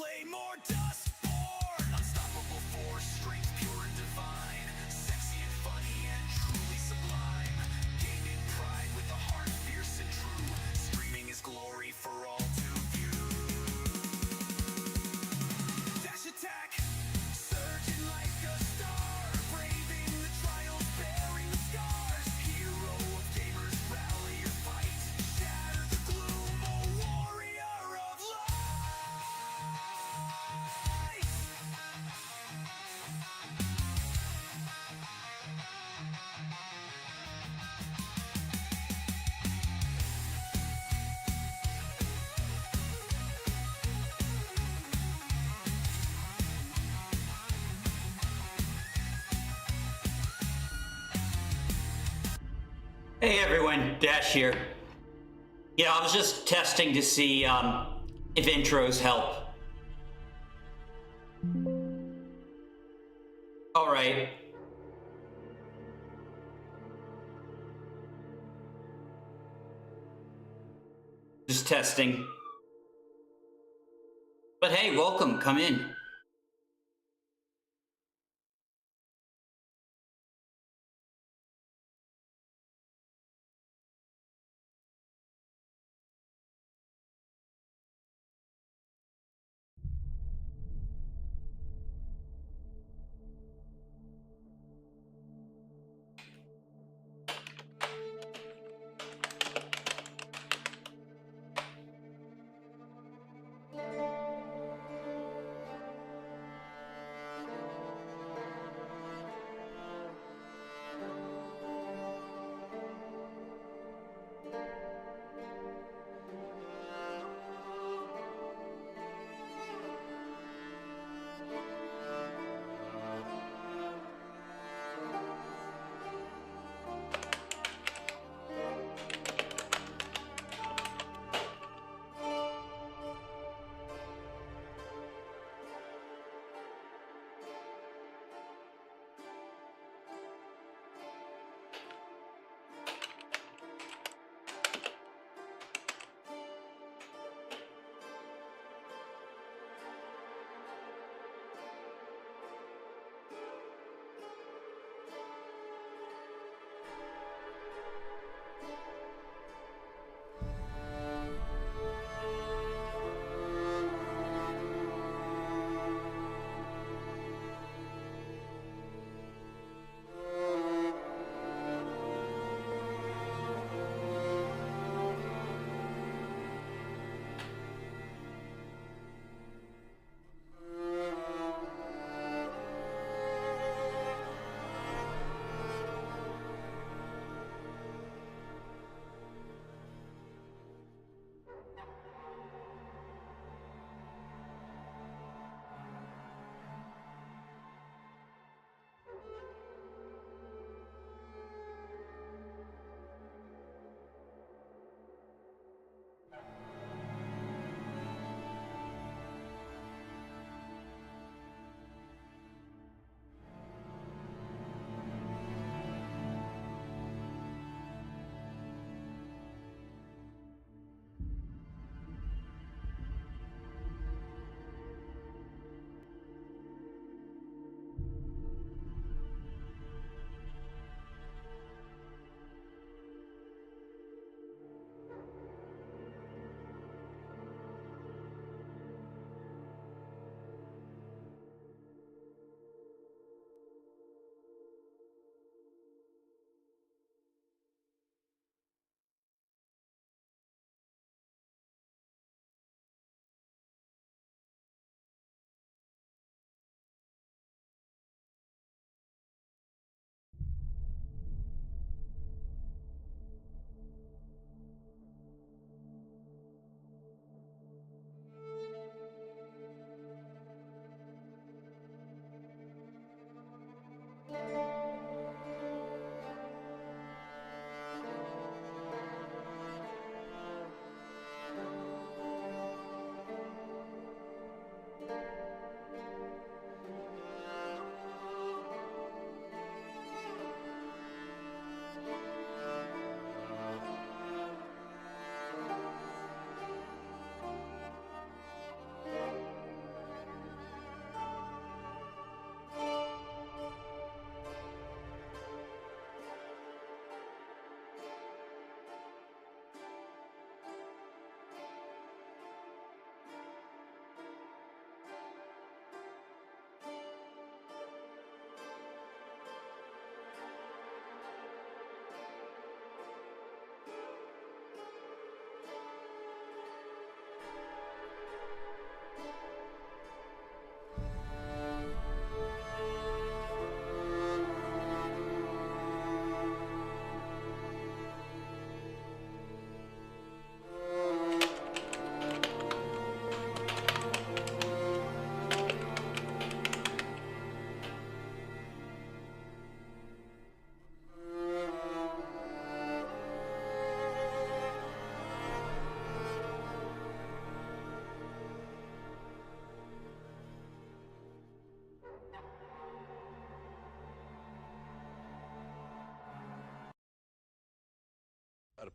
play more Dustborn. Unstoppable force, strength pure and divine, sexy and funny and truly sublime. Gaining pride with a heart fierce and true, streaming his glory for all to view. Dash attack, surging like a star, braving the trials, bearing the scars. Hero of gamers, rally or fight, shatter the gloom, a warrior of light. Hey everyone, Dash here. Yeah, I was just testing to see if intros help. Alright. Just testing. But hey, welcome, come in.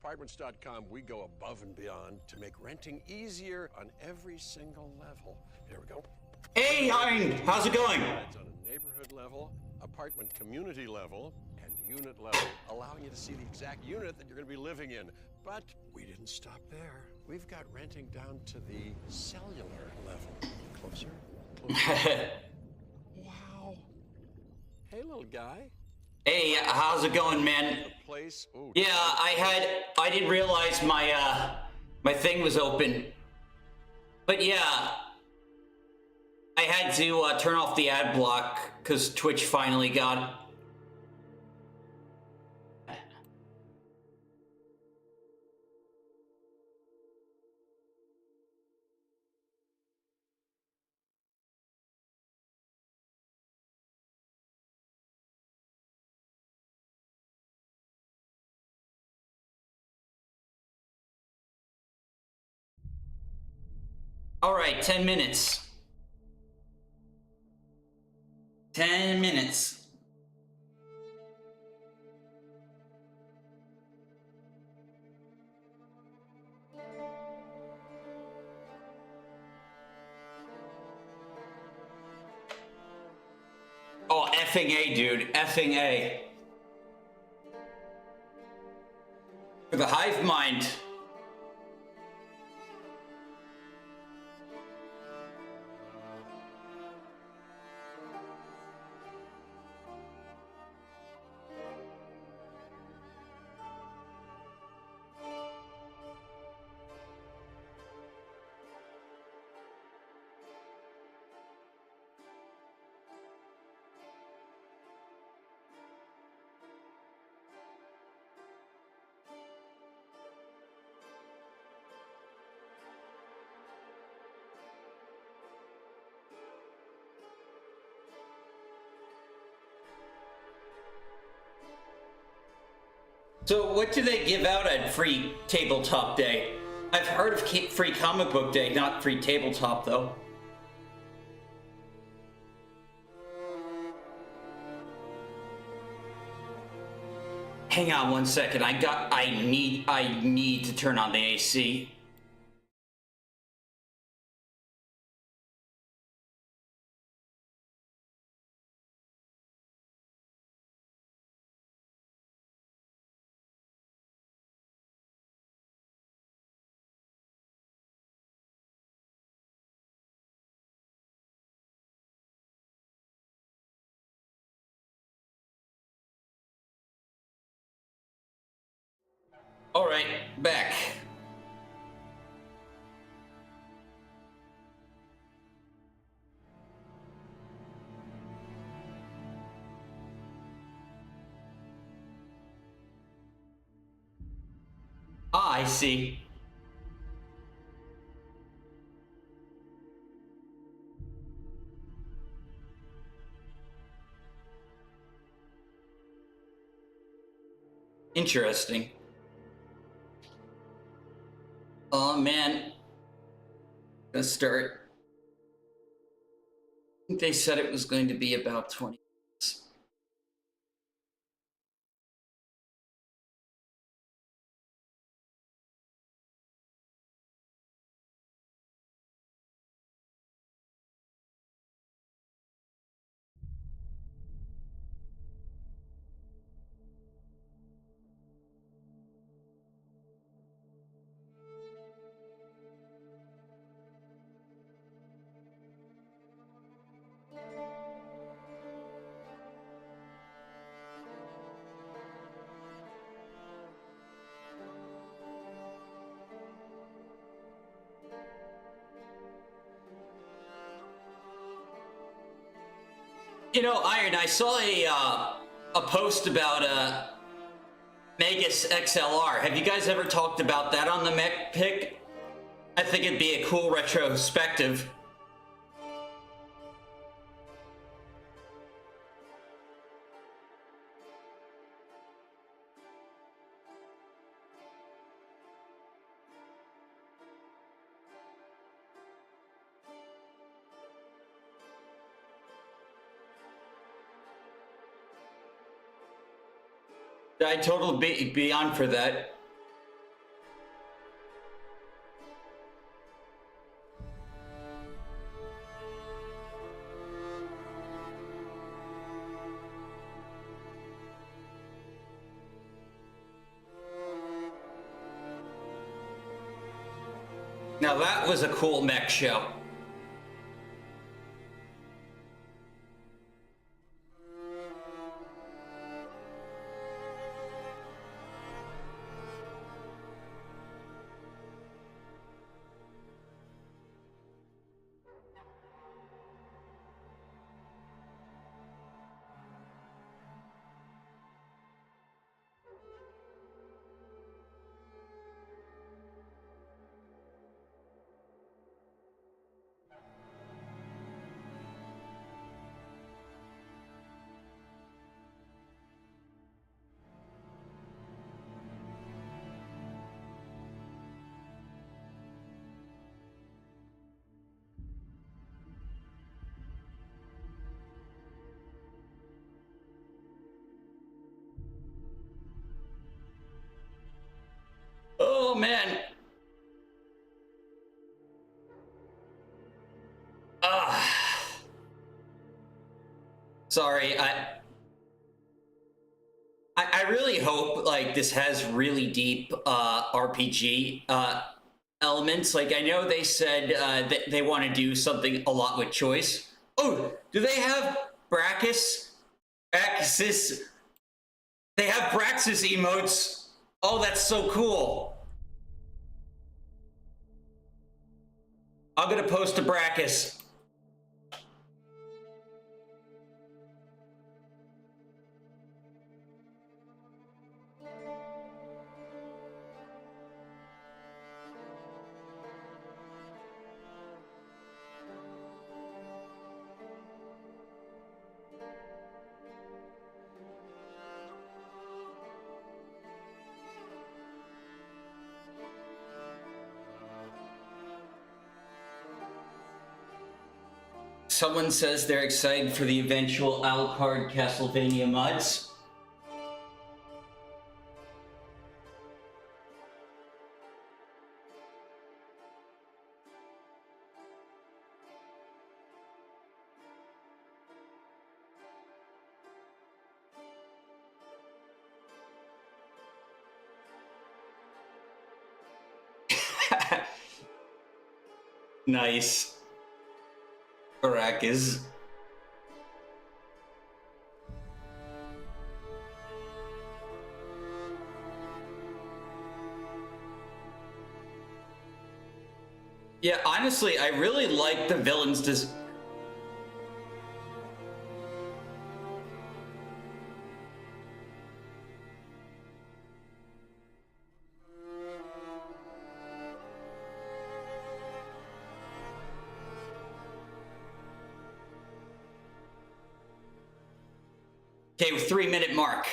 Apartments.com, we go above and beyond to make renting easier on every single level. Here we go. Hey, Hein, how's it going? It's on a neighborhood level, apartment community level, and unit level, allowing you to see the exact unit that you're going to be living in. But we didn't stop there. We've got renting down to the cellular level. Closer, closer. Wow. Hey, little guy. Hey, how's it going, man? The place. Ooh, Yeah, I didn't realize my thing was open. But yeah, I had to turn off the ad block because Twitch finally got. All right, 10 minutes. 10 minutes. Oh, effing A, dude. Effing A. For the hive mind. So what do they give out at Free Tabletop Day? I've heard of Free Comic Book Day, not Free Tabletop though. Hang on one second. I need to turn on the AC. All right, back. Ah, I see. Interesting. Oh man. Gonna start. I think they said it was going to be about 20 minutes. You know, Iron, I saw a post about Megas XLR. Have you guys ever talked about that on the Mech Pick? I think it'd be a cool retrospective. I'd totally be on for that. Now that was a cool mech show. Oh man. Sorry, I really hope like this has really deep RPG elements. Like I know they said that they want to do something a lot with choice. Oh, do they have Brachus? Braxis? They have Braxis emotes. Oh, that's so cool. I'm gonna post a Brachus. Someone says they're excited for the eventual Alucard Castlevania mods. Nice. Caracas. Yeah, honestly, I really like the villains. Okay, 3-minute mark.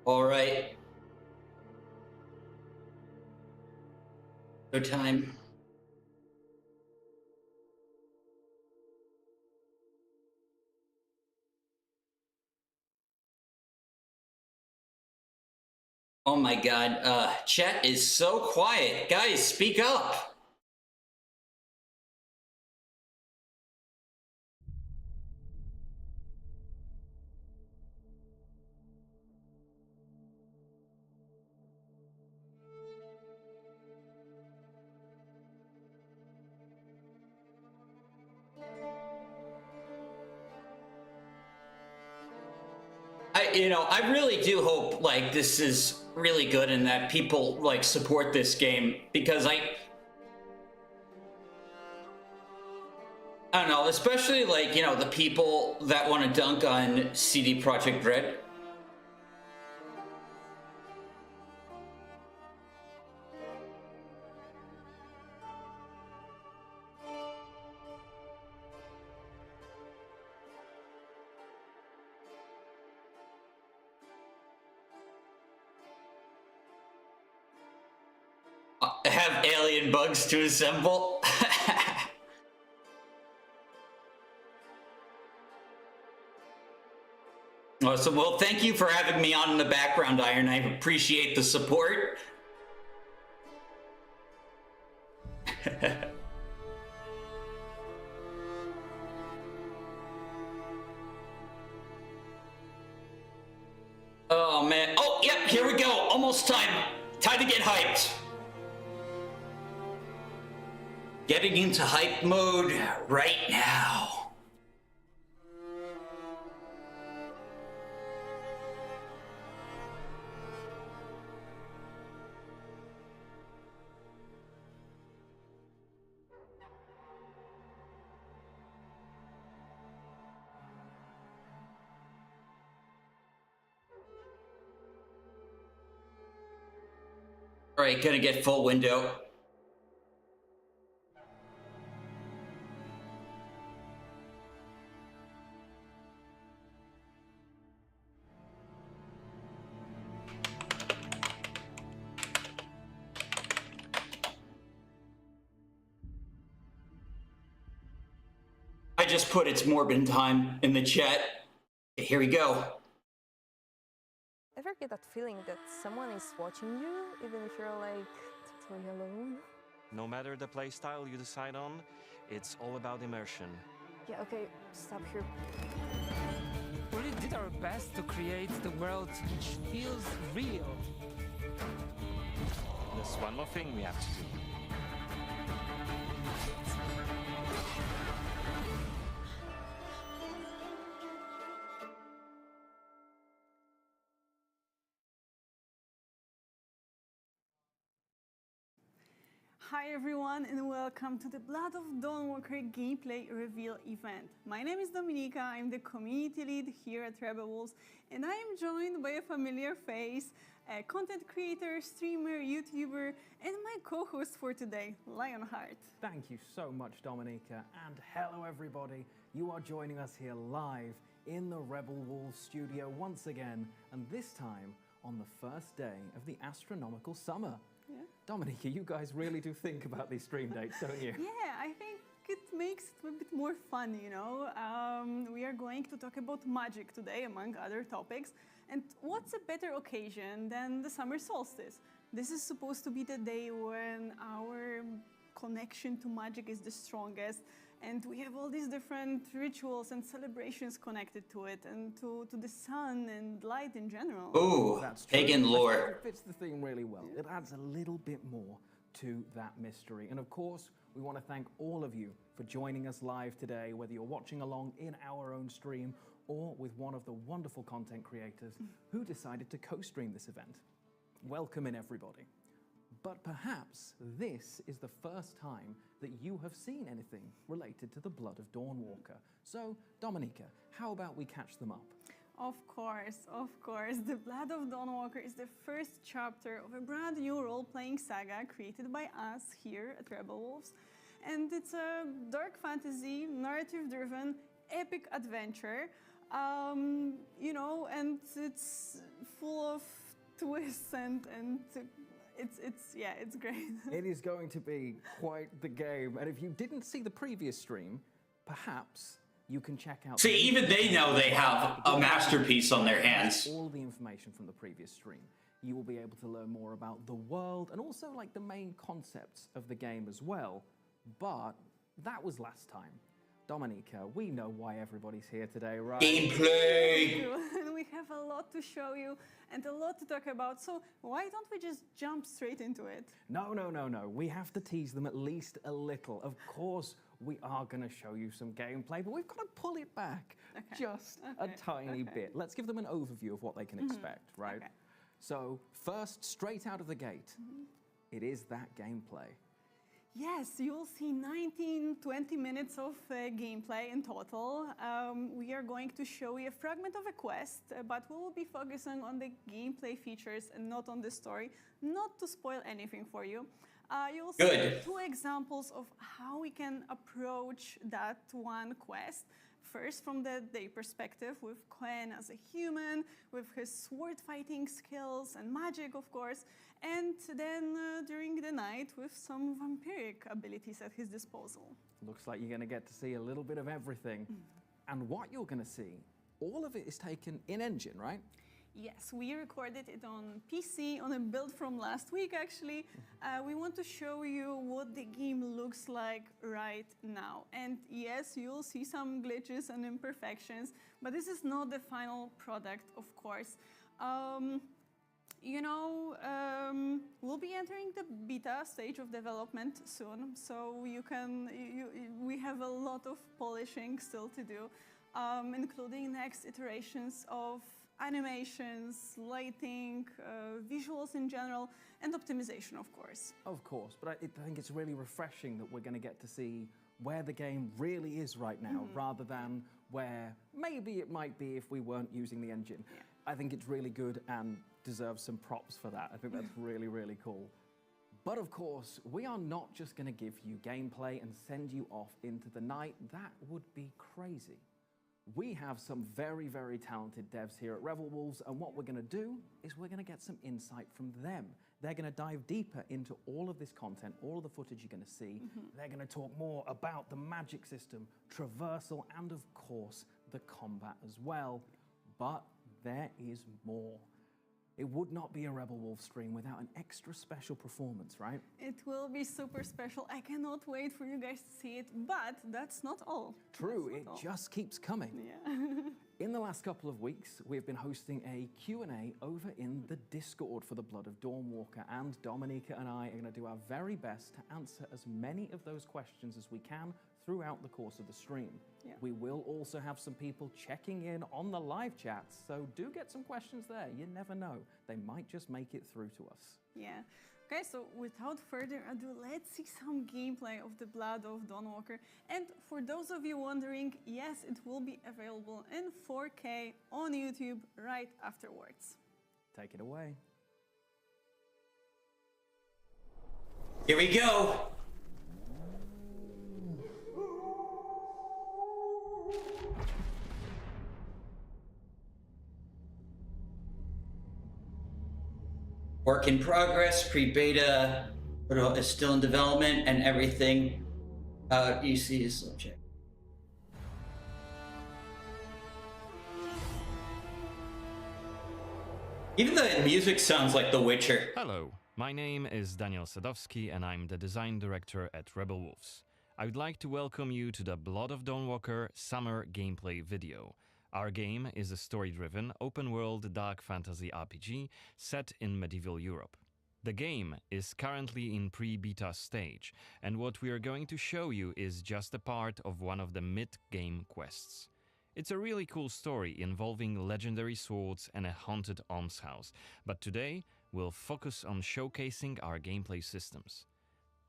All right. No time. Oh my god, chat is so quiet. Guys, speak up. I really do hope like this is really good and that people like support this game because I don't know, especially like, the people that want to dunk on CD Projekt Red. million bugs to assemble. Awesome. Well, thank you for having me on in the background, Iron. I appreciate the support. Oh, man. Oh, yep, here we go. Almost time. Time to get hyped. Getting into hype mode right now. All right, gonna get full window. I just put it's Morbin time in the chat. Here we go. Ever get that feeling that someone is watching you, even if you're like totally alone? No matter the playstyle you decide on, it's all about immersion. Yeah, okay, stop here. We really did our best to create the world which feels real. There's one more thing we have to do. Hi everyone and welcome to the Blood of Dawnwalker gameplay reveal event. My name is Dominika, I'm the community lead here at Rebel Wolves, and I am joined by a familiar face, a content creator, streamer, YouTuber, and my co-host for today, Lionheart. Thank you so much, Dominika, and hello everybody. You are joining us here live in the Rebel Wolves studio once again, and this time on the first day of the astronomical summer. Yeah. Dominika, you guys really do think about these stream dates, don't you? Yeah, I think it makes it a bit more fun, you know. We are going to talk about magic today, among other topics. And what's a better occasion than the summer solstice? This is supposed to be the day when our connection to magic is the strongest. And we have all these different rituals and celebrations connected to it, and to the sun and light in general. Ooh, That's true. pagan I lore. think it fits the theme really well. It adds a little bit more to that mystery. And of course, we want to thank all of you for joining us live today, whether you're watching along in our own stream or with one of the wonderful content creators who decided to co-stream this event. Welcome in, everybody. But perhaps this is the first time that you have seen anything related to the Blood of Dawnwalker. So, Dominika, how about we catch them up? Of course, of course. The Blood of Dawnwalker is the first chapter of a brand new role-playing saga created by us here at Rebel Wolves. And it's a dark fantasy, narrative-driven, epic adventure. You know, and it's full of twists and it's great. It is going to be quite the game. And if you didn't see the previous stream, perhaps you can check out... See, even they know they have a masterpiece on their hands. all the information from the previous stream. You will be able to learn more about the world and also like the main concepts of the game as well. But that was last time. Dominika, we know why everybody's here today, right? Gameplay! And we have a lot to show you and a lot to talk about, so why don't we just jump straight into it? No. We have to tease them at least a little. Of course, we are going to show you some gameplay, but we've got to pull it back just a tiny bit. Let's give them an overview of what they can expect, right? Okay. So, first, straight out of the gate, it is that gameplay. Yes, you'll see 19-20 minutes of gameplay in total. We are going to show you a fragment of a quest, but we will be focusing on the gameplay features and not on the story, not to spoil anything for you. You'll see two examples of how we can approach that one quest. First, from their perspective, with Quen as a human, with his sword fighting skills and magic, of course, and then during the night with some vampiric abilities at his disposal. Looks like you're going to get to see a little bit of everything. And what you're going to see, all of it is taken in-engine, right? Yes, we recorded it on PC, on a build from last week, actually. We want to show you what the game looks like right now. And yes, you'll see some glitches and imperfections, but this is not the final product, of course. We'll be entering the beta stage of development soon, so we have a lot of polishing still to do, including next iterations of animations, lighting, visuals in general, and optimization, of course. Of course, but I think it's really refreshing that we're going to get to see where the game really is right now, rather than where maybe it might be if we weren't using the engine. Yeah. I think it's really good and deserves some props for that. I think that's really, really cool. But of course, we are not just going to give you gameplay and send you off into the night. That would be crazy. We have some very, very talented devs here at Rebel Wolves, and what we're going to do is we're going to get some insight from them. They're going to dive deeper into all of this content, all of the footage you're going to see. They're going to talk more about the magic system, traversal, and of course, the combat as well. But there is more. It would not be a Rebel Wolf stream without an extra special performance, right? It will be super special. I cannot wait for you guys to see it, but that's not all. True, it just keeps coming. Yeah. In the last couple of weeks, we've been hosting a Q&A over in the Discord for the Blood of Dawnwalker, and Dominika and I are going to do our very best to answer as many of those questions as we can throughout the course of the stream. Yeah. We will also have some people checking in on the live chats, so do get some questions there. You never know. They might just make it through to us. Yeah. Okay, so without further ado, let's see some gameplay of the Blood of Dawnwalker. And for those of you wondering, yes, it will be available in 4K on YouTube right afterwards. Take it away. Here we go. Work in progress, pre-beta is still in development, and everything you see is subject. Even the music sounds like The Witcher. Hello, my name is Daniel Sadowski and I'm the design director at Rebel Wolves. I would like to welcome you to the Blood of Dawnwalker summer gameplay video. Our game is a story-driven, open-world dark fantasy RPG set in medieval Europe. The game is currently in pre-beta stage, and what we are going to show you is just a part of one of the mid-game quests. It's a really cool story involving legendary swords and a haunted almshouse, but today we'll focus on showcasing our gameplay systems.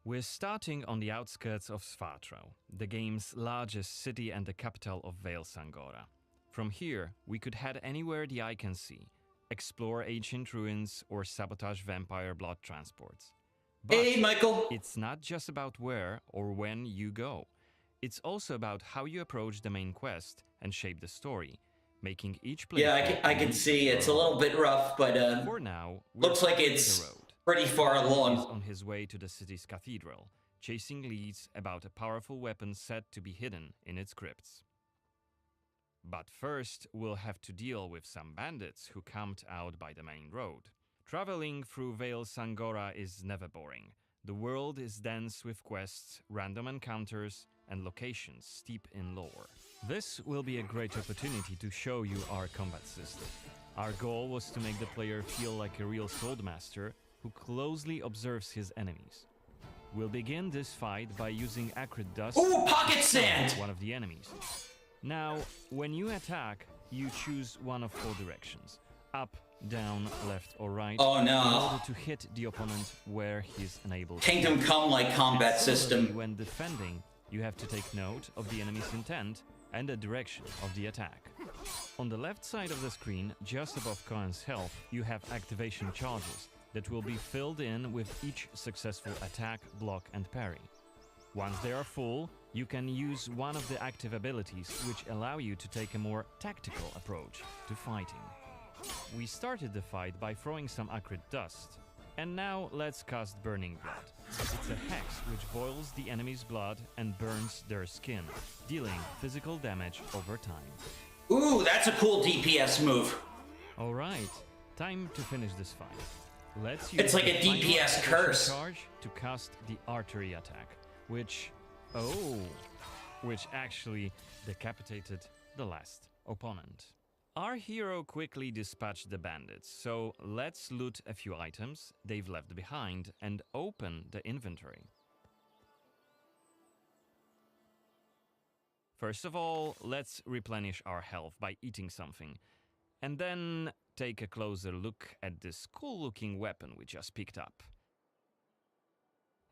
We're starting on the outskirts of Svartrau, the game's largest city and the capital of Vale Sangora. From here, we could head anywhere the eye can see, explore ancient ruins, or sabotage vampire blood transports. But Hey, Michael. it's not just about where or when you go. It's also about how you approach the main quest and shape the story, making each player... Yeah, I can see it's a little bit rough, but For now, we're looks like following it's the road. pretty far Is along. on his way to the city's cathedral, chasing leads about a powerful weapon said to be hidden in its crypts. But first, we'll have to deal with some bandits who camped out by the main road. Traveling through Vale Sangora is never boring. The world is dense with quests, random encounters, and locations steep in lore. This will be a great opportunity to show you our combat system. Our goal was to make the player feel like a real swordmaster who closely observes his enemies. We'll begin this fight by using acrid dust Ooh, pocket to sand! one of the enemies. Now, when you attack, you choose one of 4 directions: up, down, left, or right. Oh, no. In order to hit the opponent where he's unable to. Kingdom Come like combat Similarly, system. when defending, you have to take note of the enemy's intent and the direction of the attack. On the left side of the screen, just above Cohen's health, you have activation charges that will be filled in with each successful attack, block, and parry. Once they are full, You can use one of the active abilities which allow you to take a more tactical approach to fighting. We started the fight by throwing some acrid dust, and now let's cast Burning Blood. It's a hex which boils the enemy's blood and burns their skin, dealing physical damage over time. Ooh, that's a cool DPS move. Alright, time to finish this fight. Let's use It's like the a final DPS activation curse. charge to cast the artery attack, which actually decapitated the last opponent. Our hero quickly dispatched the bandits, so let's loot a few items they've left behind and open the inventory. First of all, let's replenish our health by eating something, and then take a closer look at this cool-looking weapon we just picked up.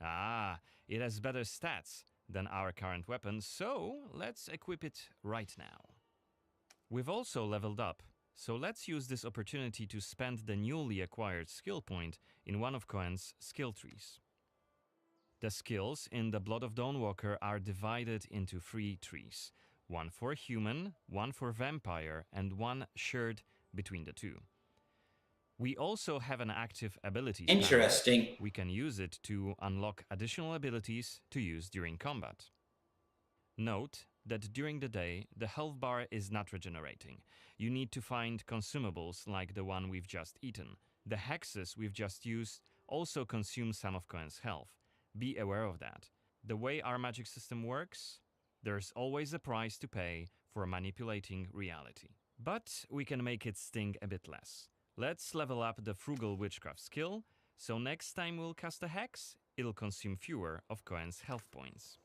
Ah, it has better stats than our current weapon, so let's equip it right now. We've also leveled up, so let's use this opportunity to spend the newly acquired skill point in one of Cohen's skill trees. The skills in the Blood of Dawnwalker are divided into 3 trees, one for human, one for vampire, and one shared between the two. We also have an active abilities panel. Interesting. We can use it to unlock additional abilities to use during combat. Note that during the day, the health bar is not regenerating. You need to find consumables like the one we've just eaten. The hexes we've just used also consume some of Cohen's health. Be aware of that. The way our magic system works, there's always a price to pay for manipulating reality. But we can make it sting a bit less. Let's level up the Frugal Witchcraft skill, so next time we'll cast a hex, it'll consume fewer of Cohen's health points.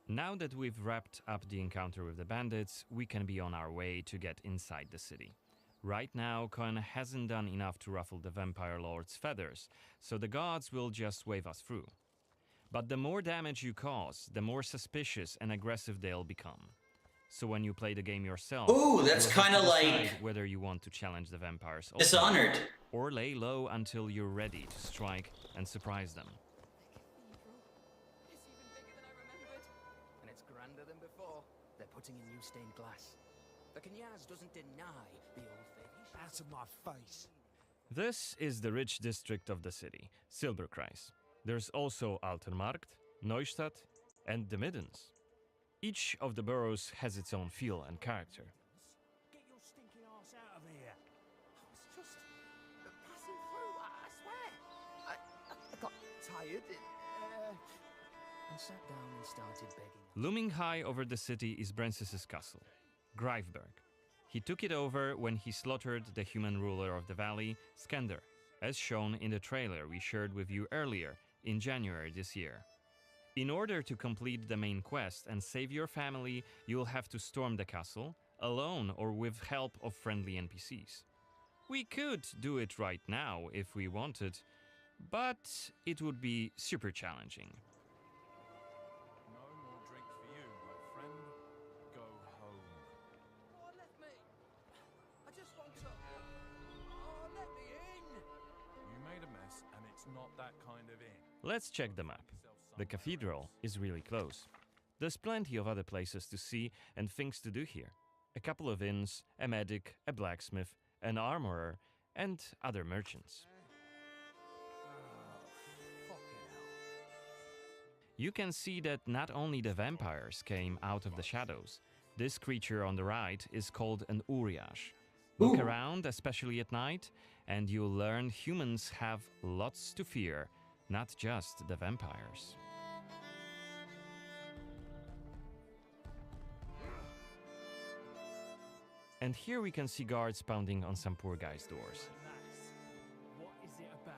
Now that we've wrapped up the encounter with the bandits, we can be on our way to get inside the city. Right now, Cohen hasn't done enough to ruffle the Vampire Lord's feathers, so the gods will just wave us through. But the more damage you cause, the more suspicious and aggressive they'll become. So when you play the game yourself, Ooh, that's you'll have kind of to like decide whether you want to challenge the vampires openly, Dishonored. or lay low until you're ready to strike and surprise them. It's even bigger than I remembered. And it's grander than before. They're putting in new stained glass. The Knyaz doesn't deny the old faith. Out of my face. This is the rich district of the city, Silberkreis. There's also Altenmarkt, Neustadt, and the Middens. Each of the boroughs has its own feel and character. Get your stinking ass out of here. I was just passing through, I swear. I got tired and sat down and started begging. Looming high over the city is Brensis's castle, Greifberg. He took it over when he slaughtered the human ruler of the valley, Skender, as shown in the trailer we shared with you earlier in January this year. In order to complete the main quest and save your family, you'll have to storm the castle, alone or with help of friendly NPCs. We could do it right now if we wanted, but it would be super challenging. No more drink for you, my friend. Go home. Oh, let me. I just want to. Oh, let me in. You made a mess, and it's not that kind of inn. Let's check the map. The cathedral is really close. There's plenty of other places to see and things to do here. A couple of inns, a medic, a blacksmith, an armorer, and other merchants. You can see that not only the vampires came out of the shadows. This creature on the right is called an Uriash. Look around, especially at night, and you'll learn humans have lots to fear, not just the vampires. And here we can see guards pounding on some poor guy's doors. What is it about?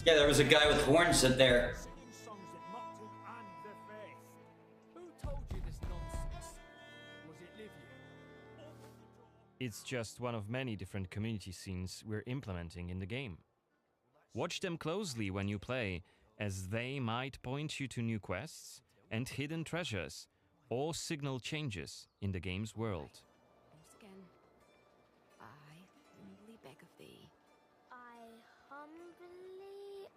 Yeah, there was a guy with horns in there. Singing songs that mocked him and the faith. Who told you this nonsense? Was it Livia? It's just one of many different community scenes we're implementing in the game. Watch them closely when you play, as they might point you to new quests and hidden treasures, or signal changes in the game's world. Once again, I humbly beg of thee. I humbly...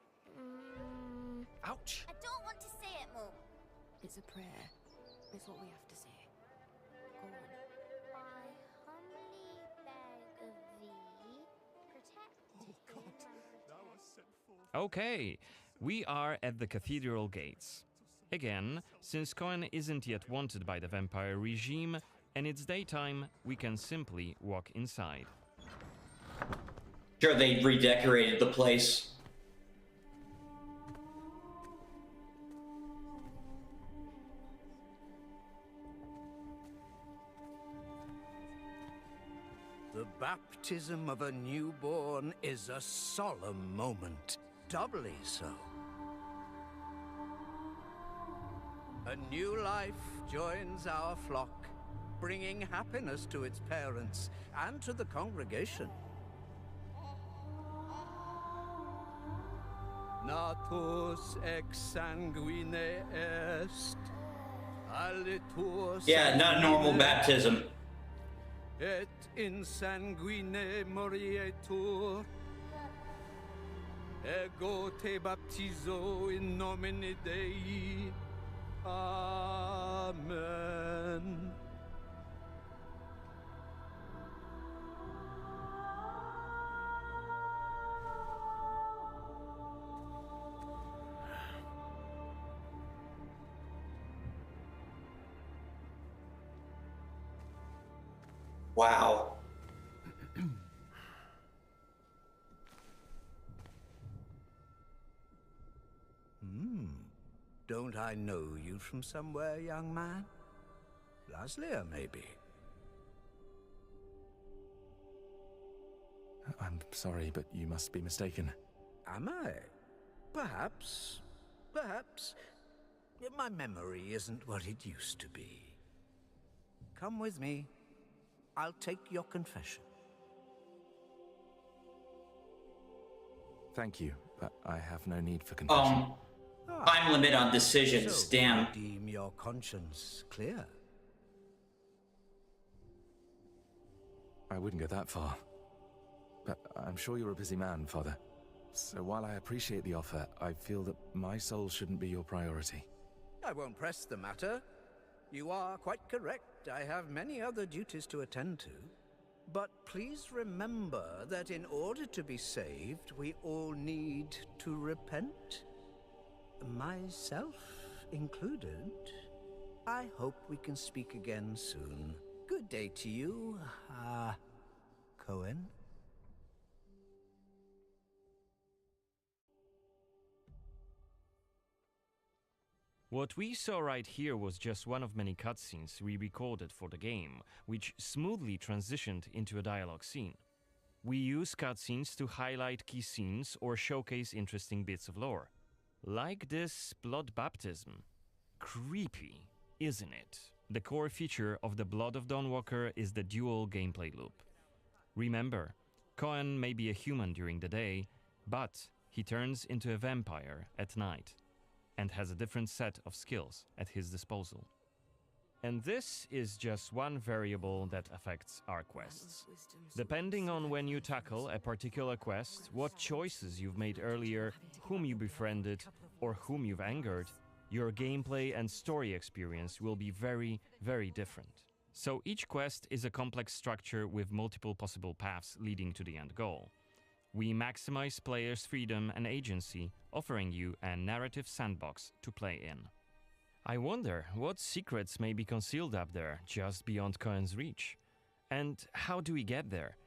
Ouch! I don't want to say it, Mum. It's a prayer. It's what we have to say. Go on. I humbly beg of thee, protect Okay, we are at the cathedral gates. Again, since Cohen isn't yet wanted by the vampire regime, and it's daytime, we can simply walk inside. Sure, they redecorated the place. The baptism of a newborn is a solemn moment, doubly so. A new life joins our flock, bringing happiness to its parents and to the congregation. Natus ex sanguine est, alitur Yeah, not normal sanguine, baptism. et in sanguine morietur. Ego te baptizo in nomine Dei. Amen. Wow. Don't I know you from somewhere, young man? Laslia, maybe? I'm sorry, but you must be mistaken. Am I? Perhaps. Perhaps. My memory isn't what it used to be. Come with me. I'll take your confession. Thank you, but I have no need for confession. Time limit on decisions, So damn. you deem your conscience clear? I wouldn't go that far. But I'm sure you're a busy man, Father. So while I appreciate the offer, I feel that my soul shouldn't be your priority. I won't press the matter. You are quite correct. I have many other duties to attend to. But please remember that in order to be saved, we all need to repent. Myself included. I hope we can speak again soon. Good day to you, Cohen. What we saw right here was just one of many cutscenes we recorded for the game, which smoothly transitioned into a dialogue scene. We use cutscenes to highlight key scenes or showcase interesting bits of lore. Like this blood baptism. Creepy, isn't it? The core feature of the Blood of Dawnwalker is the dual gameplay loop. Remember, Cohen may be a human during the day, but he turns into a vampire at night, and has a different set of skills at his disposal. And this is just one variable that affects our quests. Depending on when you tackle a particular quest, what choices you've made earlier, whom you befriended, or whom you've angered, your gameplay and story experience will be very, very different. So each quest is a complex structure with multiple possible paths leading to the end goal. We maximize players' freedom and agency, offering you a narrative sandbox to play in. I wonder what secrets may be concealed up there, just beyond Cohen's reach. And how do we get there?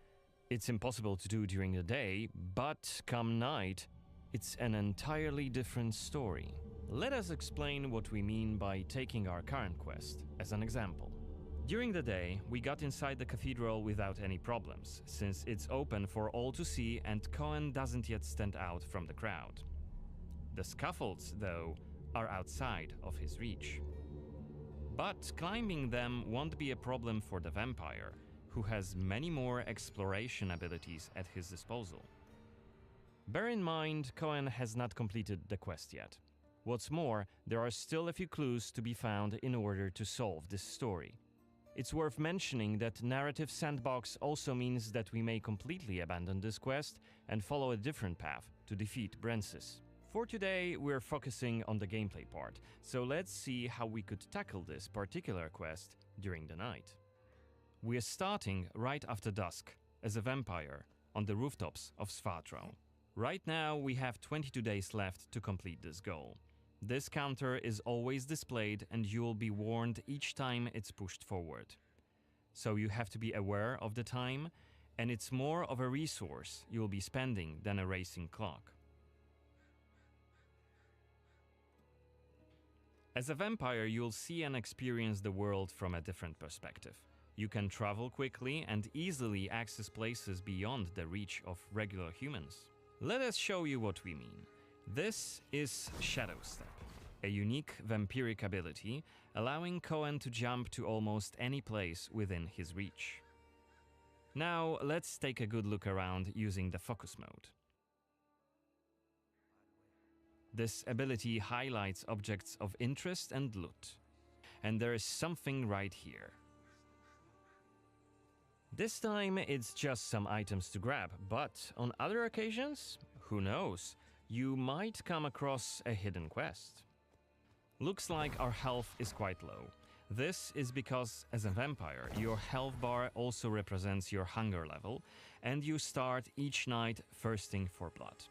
It's impossible to do during the day, but come night, it's an entirely different story. Let us explain what we mean by taking our current quest as an example. During the day, we got inside the cathedral without any problems, since it's open for all to see and Cohen doesn't yet stand out from the crowd. The scaffolds, though, are outside of his reach. But climbing them won't be a problem for the vampire, who has many more exploration abilities at his disposal. Bear in mind, Cohen has not completed the quest yet. What's more, there are still a few clues to be found in order to solve this story. It's worth mentioning that narrative sandbox also means that we may completely abandon this quest and follow a different path to defeat Brensis. For today, we're focusing on the gameplay part, so let's see how we could tackle this particular quest during the night. We're starting right after dusk, as a vampire, on the rooftops of Svartrau. Right now, we have 22 days left to complete this goal. This counter is always displayed and you will be warned each time it's pushed forward. So you have to be aware of the time, and it's more of a resource you'll be spending than a racing clock. As a vampire, you'll see and experience the world from a different perspective. You can travel quickly and easily access places beyond the reach of regular humans. Let us show you what we mean. This is Shadow Step, a unique vampiric ability allowing Cohen to jump to almost any place within his reach. Now let's take a good look around using the focus mode. This ability highlights objects of interest and loot. And there is something right here. This time it's just some items to grab, but on other occasions, who knows, you might come across a hidden quest. Looks like our health is quite low. This is because, as a vampire, your health bar also represents your hunger level, and you start each night thirsting for blood.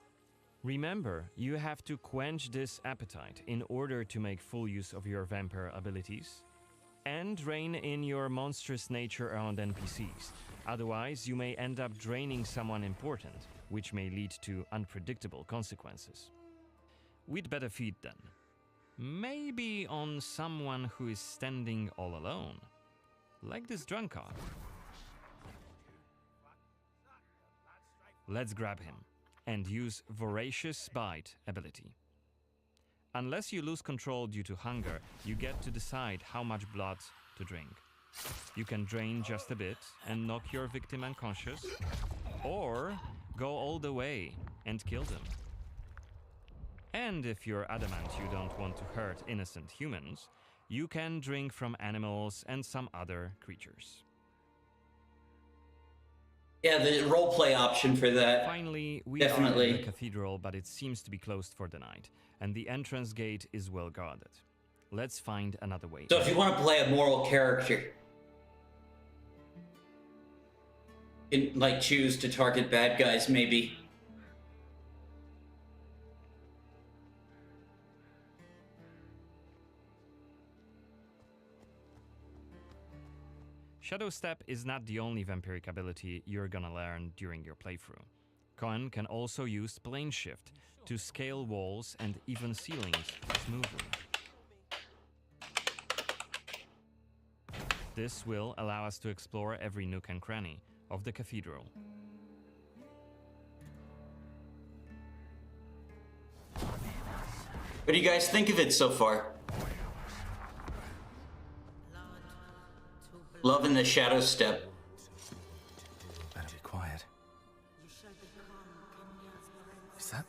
Remember, you have to quench this appetite in order to make full use of your vampire abilities, and rein in your monstrous nature around NPCs. Otherwise, you may end up draining someone important, which may lead to unpredictable consequences. We'd better feed then. Maybe on someone who is standing all alone. Like this drunkard. Let's grab him and use Voracious Bite ability. Unless you lose control due to hunger, you get to decide how much blood to drink. You can drain just a bit and knock your victim unconscious, or go all the way and kill them. And if you're adamant you don't want to hurt innocent humans, you can drink from animals and some other creatures. Yeah, the roleplay option for that. Finally, we Definitely. are in the cathedral, but it seems to be closed for the night, and the entrance gate is well guarded. Let's find another way. So if you want to play a moral character, you can, like, choose to target bad guys, maybe. Shadow Step is not the only vampiric ability you're gonna learn during your playthrough. Cohen can also use Plane Shift to scale walls and even ceilings smoothly. This will allow us to explore every nook and cranny of the cathedral. What do you guys think of it so far? Loving the Shadow Step. Better be quiet. Is that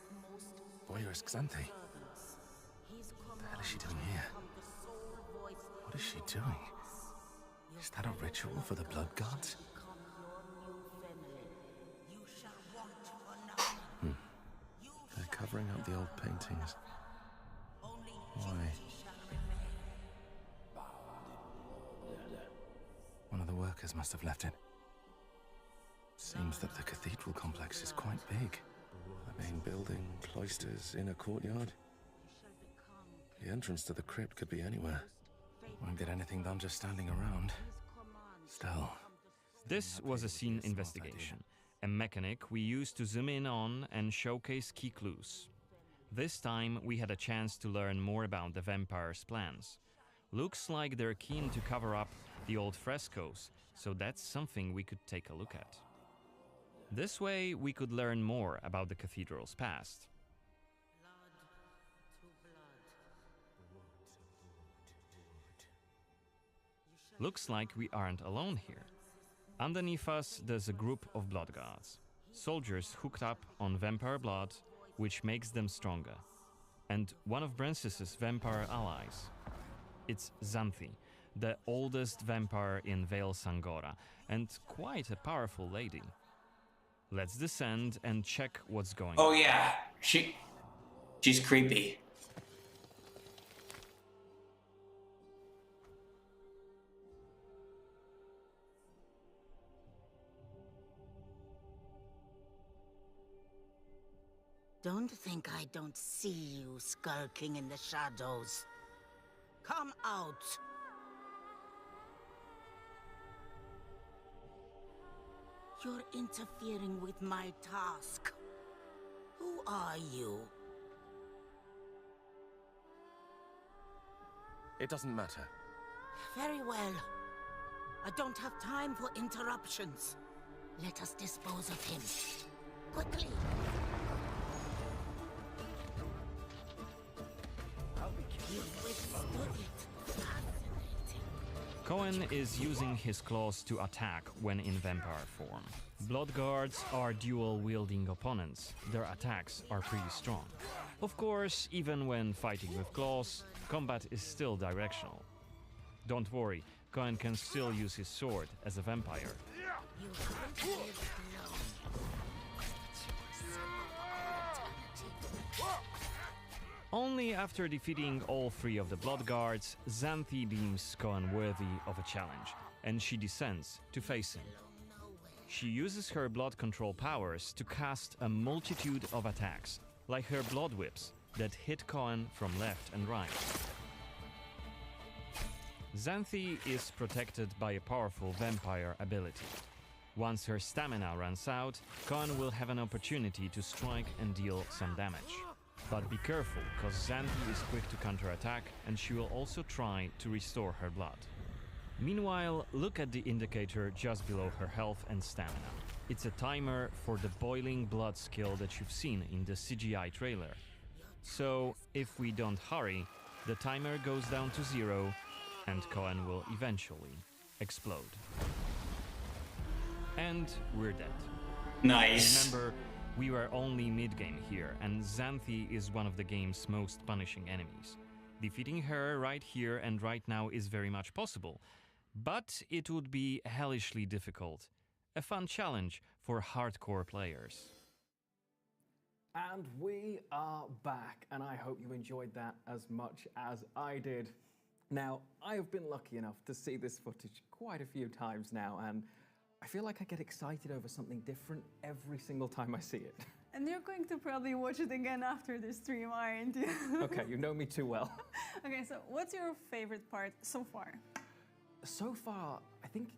Voyeurs Xanthe? What the hell is she doing here? What is she doing? Is that a ritual for the blood gods? They're covering up the old paintings. Why? One of the workers must have left it. Seems that the cathedral complex is quite big. The main building, cloisters, inner courtyard. The entrance to the crypt could be anywhere. Won't get anything done just standing around. Still. This was a scene investigation, a mechanic we used to zoom in on and showcase key clues. This time we had a chance to learn more about the vampire's plans. Looks like they're keen to cover up the old frescoes, so that's something we could take a look at. This way we could learn more about the cathedral's past. Looks like we aren't alone here. Underneath us there's a group of blood guards, soldiers hooked up on vampire blood, which makes them stronger, and one of Brances's vampire allies. It's Xanthe, the oldest vampire in Vale Sangora, and quite a powerful lady. Let's descend and check what's going on. Oh yeah, She's creepy. Don't think I don't see you skulking in the shadows. Come out! You're interfering with my task. Who are you? It doesn't matter. Very well. I don't have time for interruptions. Let us dispose of him. Quickly! You've withstood it. Fascinating. Cohen is using his claws to attack when in vampire form. Blood guards are dual-wielding opponents. Their attacks are pretty strong. Of course, even when fighting with claws, combat is still directional. Don't worry, Cohen can still use his sword as a vampire. You haven't lived long. Only after defeating all three of the blood guards, Xanthi deems Cohen worthy of a challenge, and she descends to face him. She uses her blood control powers to cast a multitude of attacks, like her blood whips, that hit Cohen from left and right. Xanthi is protected by a powerful vampire ability. Once her stamina runs out, Cohen will have an opportunity to strike and deal some damage. But be careful, cause Xanthi is quick to counterattack and she will also try to restore her blood. Meanwhile, look at the indicator just below her health and stamina. It's a timer for the boiling blood skill that you've seen in the CGI trailer. So, if we don't hurry, the timer goes down to 0 and Cohen will eventually explode. And we're dead. Nice. Remember, we were only mid-game here, and Xanthi is one of the game's most punishing enemies. Defeating her right here and right now is very much possible, but it would be hellishly difficult. A fun challenge for hardcore players. And we are back, and I hope you enjoyed that as much as I did. Now, I have been lucky enough to see this footage quite a few times now, and I feel like I get excited over something different every single time I see it. And you're going to probably watch it again after the stream, aren't you? Okay, you know me too well. Okay, so what's your favorite part so far? So far, I think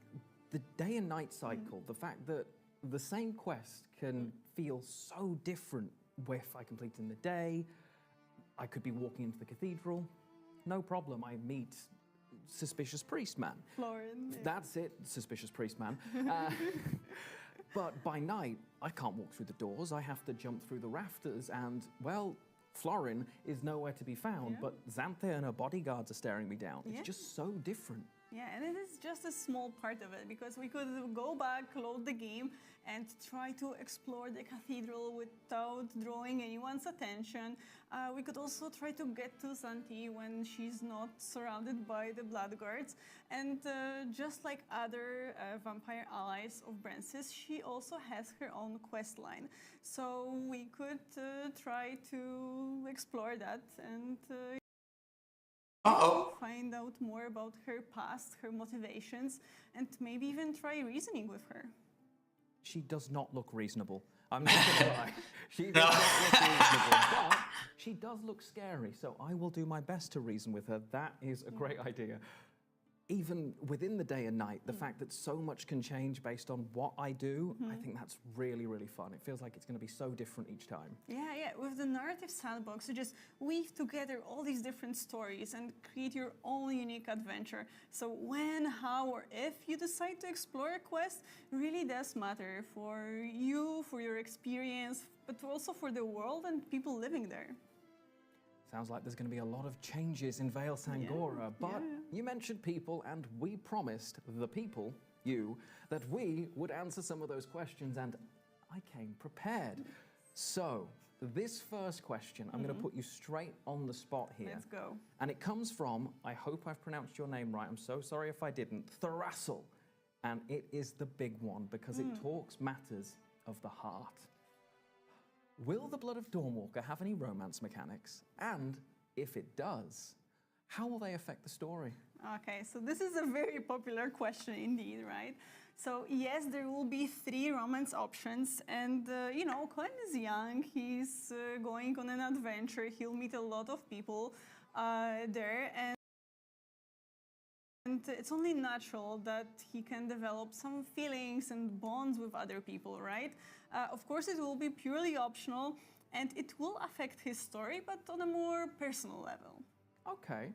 the day and night cycle, the fact that the same quest can feel so different if I complete in the day. I could be walking into the cathedral, no problem, I meet Suspicious Priest Man. Florin. Yeah. That's it, Suspicious Priest Man. But by night, I can't walk through the doors. I have to jump through the rafters and, well, Florin is nowhere to be found, but Xanthi and her bodyguards are staring me down. It's just so different. Yeah, and it is just a small part of it, because we could go back, load the game, and try to explore the cathedral without drawing anyone's attention. We could also try to get to Xanthi when she's not surrounded by the blood guards. And just like other vampire allies of Brancis, she also has her own quest line. So we could try to explore that and find out more about her past, her motivations, and maybe even try reasoning with her. She does not look reasonable. I'm not gonna lie. She does not look reasonable, but she does look scary, so I will do my best to reason with her. That is a great idea. Even within the day and night, the fact that so much can change based on what I do, I think that's really, really fun. It feels like it's going to be so different each time. Yeah. With the narrative sandbox, you just weave together all these different stories and create your own unique adventure. So when, how, or if you decide to explore a quest really does matter for you, for your experience, but also for the world and people living there. Sounds like there's going to be a lot of changes in Vale Sangora, but you mentioned people, and we promised the people, you, that we would answer some of those questions, and I came prepared. So, this first question, I'm going to put you straight on the spot here. Let's go. And it comes from, I hope I've pronounced your name right, I'm so sorry if I didn't, Thrassel. And it is the big one, because it talks matters of the heart. Will the Blood of Dawnwalker have any romance mechanics? And if it does, how will they affect the story? Okay, so this is a very popular question indeed, right? So yes, there will be 3 romance options, and you know, Cohen is young, he's going on an adventure, he'll meet a lot of people there, and it's only natural that he can develop some feelings and bonds with other people, right? Of course, it will be purely optional, and it will affect his story, but on a more personal level. Okay.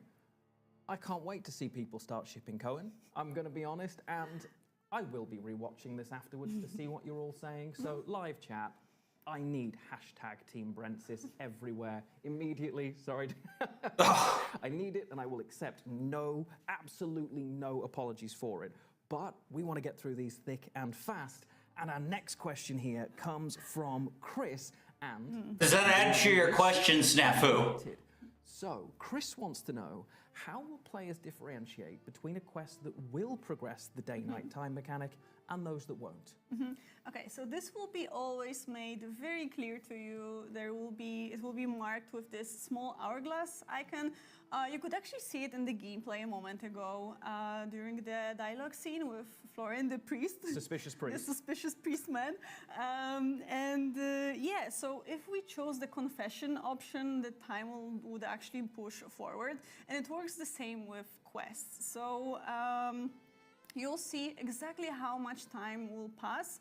I can't wait to see people start shipping Cohen, I'm going to be honest, and I will be rewatching this afterwards to see what you're all saying. So, live chat, I need #Team Brentsis everywhere immediately. Sorry. I need it, and I will accept absolutely no apologies for it. But we want to get through these thick and fast. And our next question here comes from Chris, and... Does that answer your question, Snafu? So, Chris wants to know, how will players differentiate between a quest that will progress the day-night time mechanic and those that won't? Okay, so this will be always made very clear to you. It will be marked with this small hourglass icon. You could actually see it in the gameplay a moment ago during the dialogue scene with Florian the priest. Suspicious priest. The suspicious priest man. Yeah, so if we chose the confession option, the time would actually push forward. And it works the same with quests. So you'll see exactly how much time will pass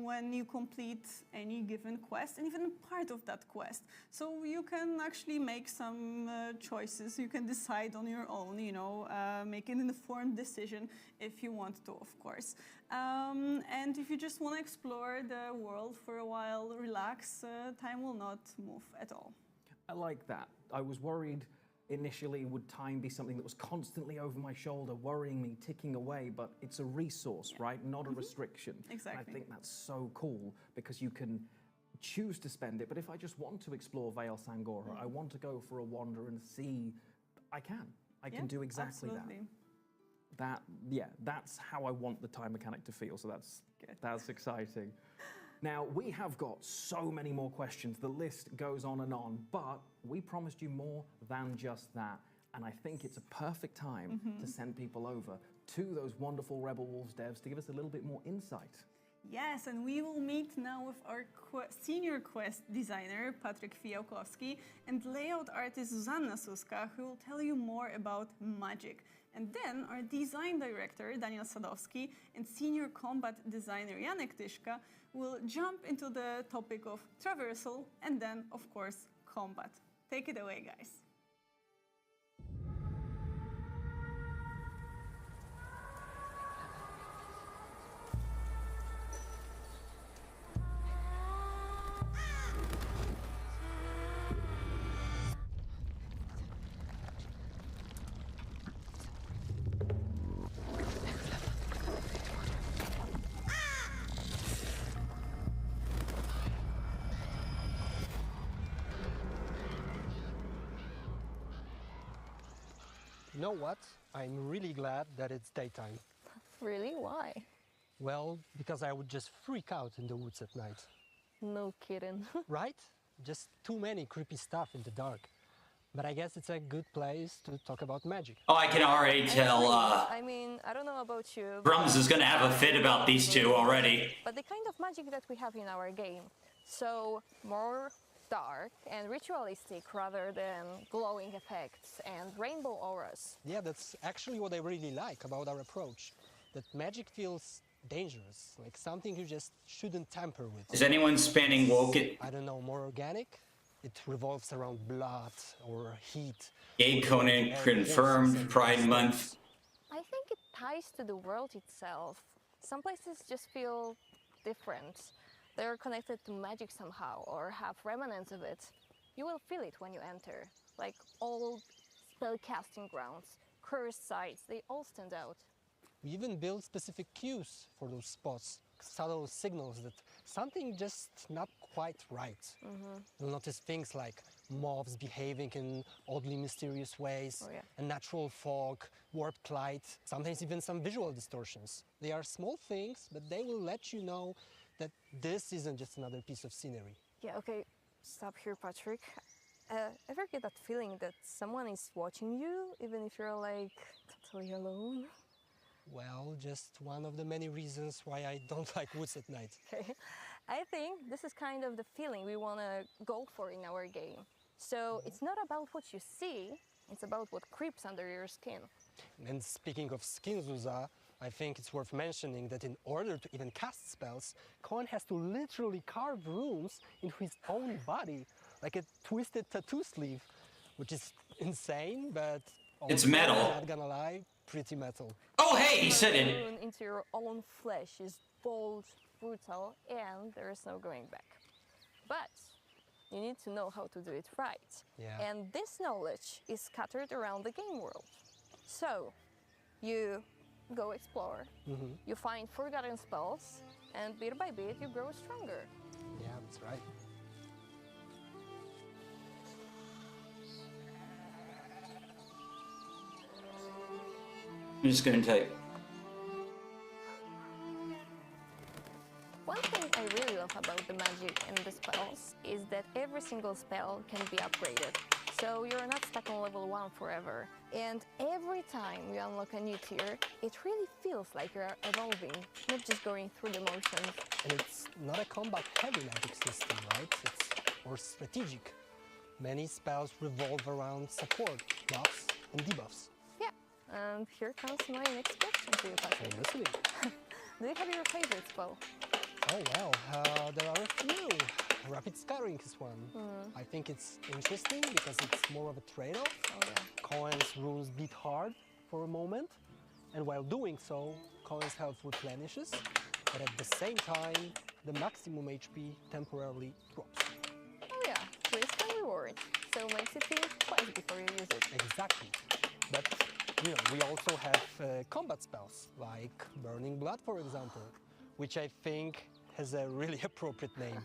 when you complete any given quest, and even part of that quest. So you can actually make some choices. You can decide on your own, you know, make an informed decision if you want to, of course. And if you just want to explore the world for a while, relax, time will not move at all. I like that. I was worried initially, would time be something that was constantly over my shoulder, worrying me, ticking away, but it's a resource, right? Not a restriction. Exactly. And I think that's so cool because you can choose to spend it, but if I just want to explore Vale Sangora, I want to go for a wander and see, I can do exactly that. That's how I want the time mechanic to feel, so that's exciting. Now, we have got so many more questions. The list goes on, but we promised you more than just that. And I think it's a perfect time to send people over to those wonderful Rebel Wolves devs to give us a little bit more insight. Yes, and we will meet now with our senior quest designer, Patryk Fiałkowski, and layout artist Zuzanna Suska, who will tell you more about magic. And then our design director, Daniel Sadowski, and senior combat designer, Janek Tyszka, will jump into the topic of traversal and then, of course, combat. Take it away, guys. You know what? I'm really glad that it's daytime. Really? Why? Well, because I would just freak out in the woods at night. No kidding. Right? Just too many creepy stuff in the dark. But I guess it's a good place to talk about magic. Oh, I can already tell, I mean, I don't know about you. Drums is gonna have a fit about these two already. But the kind of magic that we have in our game. So, more dark and ritualistic rather than glowing effects and rainbow auras. Yeah, that's actually what I really like about our approach. That magic feels dangerous, like something you just shouldn't tamper with. Is anyone spanning woke it? I don't know, more organic? It revolves around blood or heat. Gabe Conan confirmed Pride Month. I think it ties to the world itself. Some places just feel different. They're connected to magic somehow or have remnants of it. You will feel it when you enter. Like old spellcasting grounds, cursed sites, they all stand out. We even build specific cues for those spots, subtle signals that something just not quite right. You'll notice things like mobs behaving in oddly mysterious ways, unnatural fog, warped light, sometimes even some visual distortions. They are small things, but they will let you know that this isn't just another piece of scenery. Yeah, okay, stop here, Patrick. Ever get that feeling that someone is watching you, even if you're like totally alone? Well, just one of the many reasons why I don't like woods at night. Okay, I think this is kind of the feeling we want to go for in our game. So it's not about what you see, it's about what creeps under your skin. And speaking of skin, Zuza, I think it's worth mentioning that in order to even cast spells, Cohen has to literally carve runes into his own body, like a twisted tattoo sleeve, which is insane, but It's also, metal. not gonna lie, pretty metal. Oh, hey, he said it. Rune into your own flesh is bold, brutal, and there is no going back. But you need to know how to do it right. Yeah. And this knowledge is scattered around the game world. So you go explore, you find forgotten spells, and bit by bit you grow stronger. Yeah, that's right. I'm just gonna type. One thing I really love about the magic and the spells is that every single spell can be upgraded. So you're not stuck on level 1 forever. And every time you unlock a new tier, it really feels like you're evolving, not just going through the motions. And it's not a combat-heavy magic system, right? It's more strategic. Many spells revolve around support, buffs, and debuffs. Yeah, and here comes my next question to you, Patrick. I'm listening. Do you have your favorite spell? Oh, well, there are a few. Rapid Scattering is one. I think it's interesting because it's more of a trade-off. Oh, yeah. Cohen's runes beat hard for a moment, and while doing so, Cohen's health replenishes, but at the same time, the maximum HP temporarily drops. Oh yeah, risk and reward. So makes you think twice before you use it. Exactly. But, you know, we also have combat spells, like Burning Blood, for example, which I think has a really appropriate name.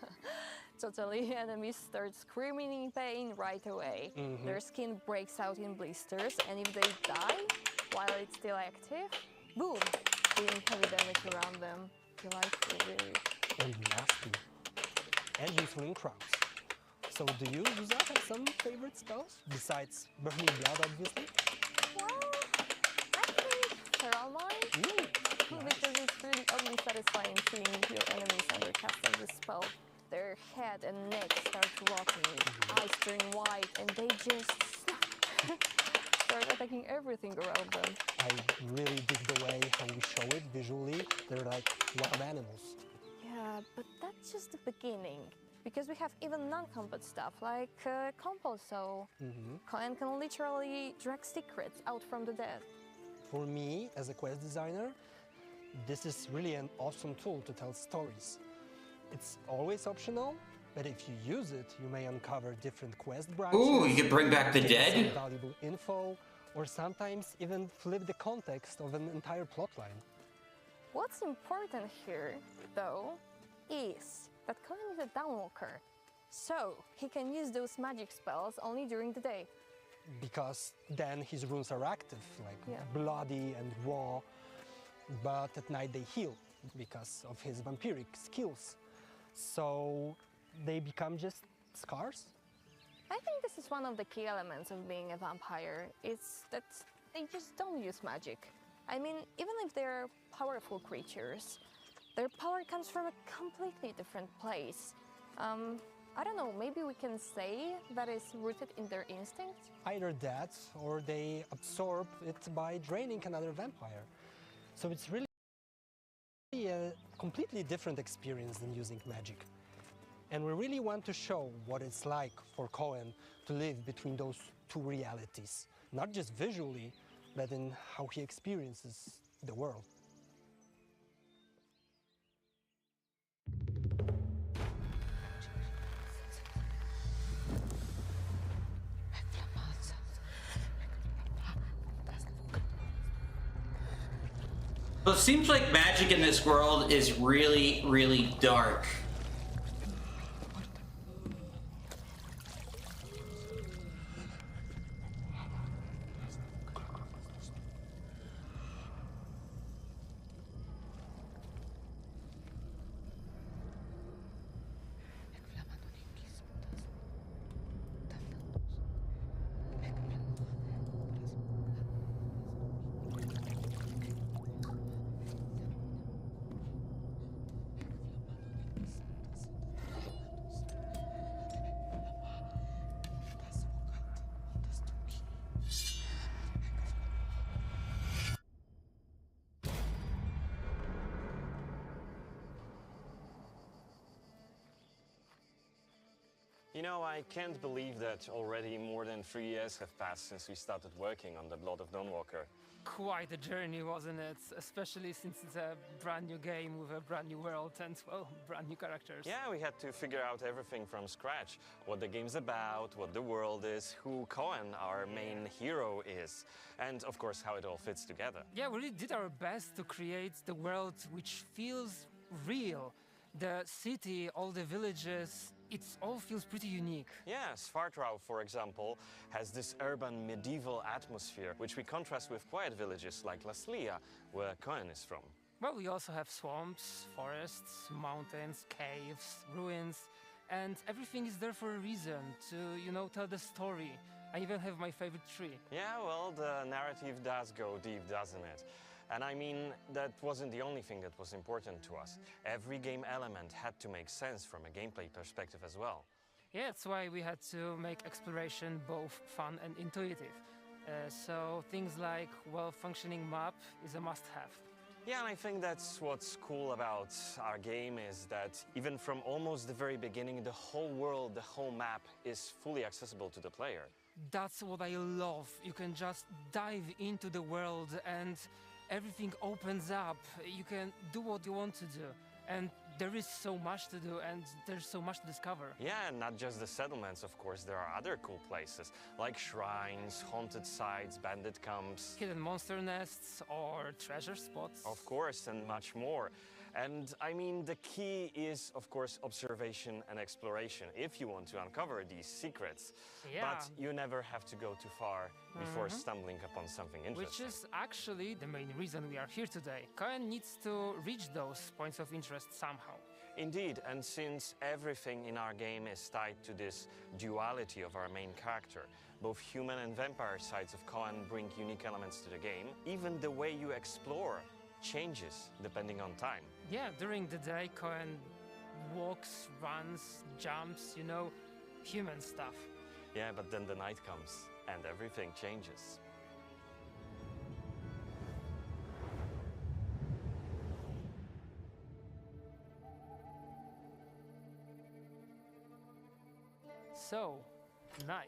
Totally, enemies start screaming in pain right away. Their skin breaks out in blisters, and if they die while it's still active, boom, dealing heavy damage around them. Delightful, really. And nasty. And useful in crowds. So do you, Zuza, have some favorite spells? Besides Burning Blood, obviously? Well, I think Feral Mind, because it's really oddly satisfying seeing your enemies under casting this spell. Their head and neck start rotting, eyes turn white, and they just start attacking everything around them. I really dig the way how we show it visually. They're like wild animals. Yeah, but that's just the beginning. Because we have even non-combat stuff like Compulso. Cohen can literally drag secrets out from the dead. For me, as a quest designer, this is really an awesome tool to tell stories. It's always optional, but if you use it, you may uncover different quest branches. Ooh, you can bring back the get dead? some valuable info, or sometimes even flip the context of an entire plotline. What's important here, though, is that Cohen is a Dawnwalker. So he can use those magic spells only during the day. Because then his runes are active, like bloody and raw, but at night they heal because of his vampiric skills. So they become just scars? I think this is one of the key elements of being a vampire. It's that they just don't use magic. I mean, even if they're powerful creatures, their power comes from a completely different place. I don't know, maybe we can say that it's rooted in their instinct? Either that, or they absorb it by draining another vampire. So it's really a completely different experience than using magic. And we really want to show what it's like for Cohen to live between those two realities, not just visually, but in how he experiences the world. So it seems like magic in this world is really, really dark. You know, I can't believe that already more than 3 years have passed since we started working on the Blood of Dawnwalker. Quite a journey, wasn't it? Especially since it's a brand new game with a brand new world and, well, brand new characters. Yeah, we had to figure out everything from scratch. What the game's about, what the world is, who Cohen, our main hero, is, and of course how it all fits together. Yeah, we really did our best to create the world which feels real. The city, all the villages, it all feels pretty unique. Yeah, Svartrau, for example, has this urban medieval atmosphere, which we contrast with quiet villages like Laslia, where Cohen is from. Well, we also have swamps, forests, mountains, caves, ruins, and everything is there for a reason, to, you know, tell the story. I even have my favorite tree. Yeah, well, the narrative does go deep, doesn't it? And I mean, that wasn't the only thing that was important to us. Every game element had to make sense from a gameplay perspective as well. Yeah, that's why we had to make exploration both fun and intuitive. So things like well-functioning map is a must-have. Yeah, and I think that's what's cool about our game is that even from almost the very beginning, the whole world, the whole map is fully accessible to the player. That's what I love. You can just dive into the world and everything opens up. You can do what you want to do. And there is so much to do and there's so much to discover. Yeah, and not just the settlements, of course. There are other cool places, like shrines, haunted sites, bandit camps. Hidden monster nests or treasure spots. Of course, and much more. And I mean, the key is, of course, observation and exploration, if you want to uncover these secrets. Yeah. But you never have to go too far before stumbling upon something interesting. Which is actually the main reason we are here today. Cohen needs to reach those points of interest somehow. Indeed, and since everything in our game is tied to this duality of our main character, both human and vampire sides of Cohen bring unique elements to the game. Even the way you explore changes depending on time. Yeah, during the day, Cohen walks, runs, jumps, you know, human stuff. Yeah, but then the night comes and everything changes. So, night.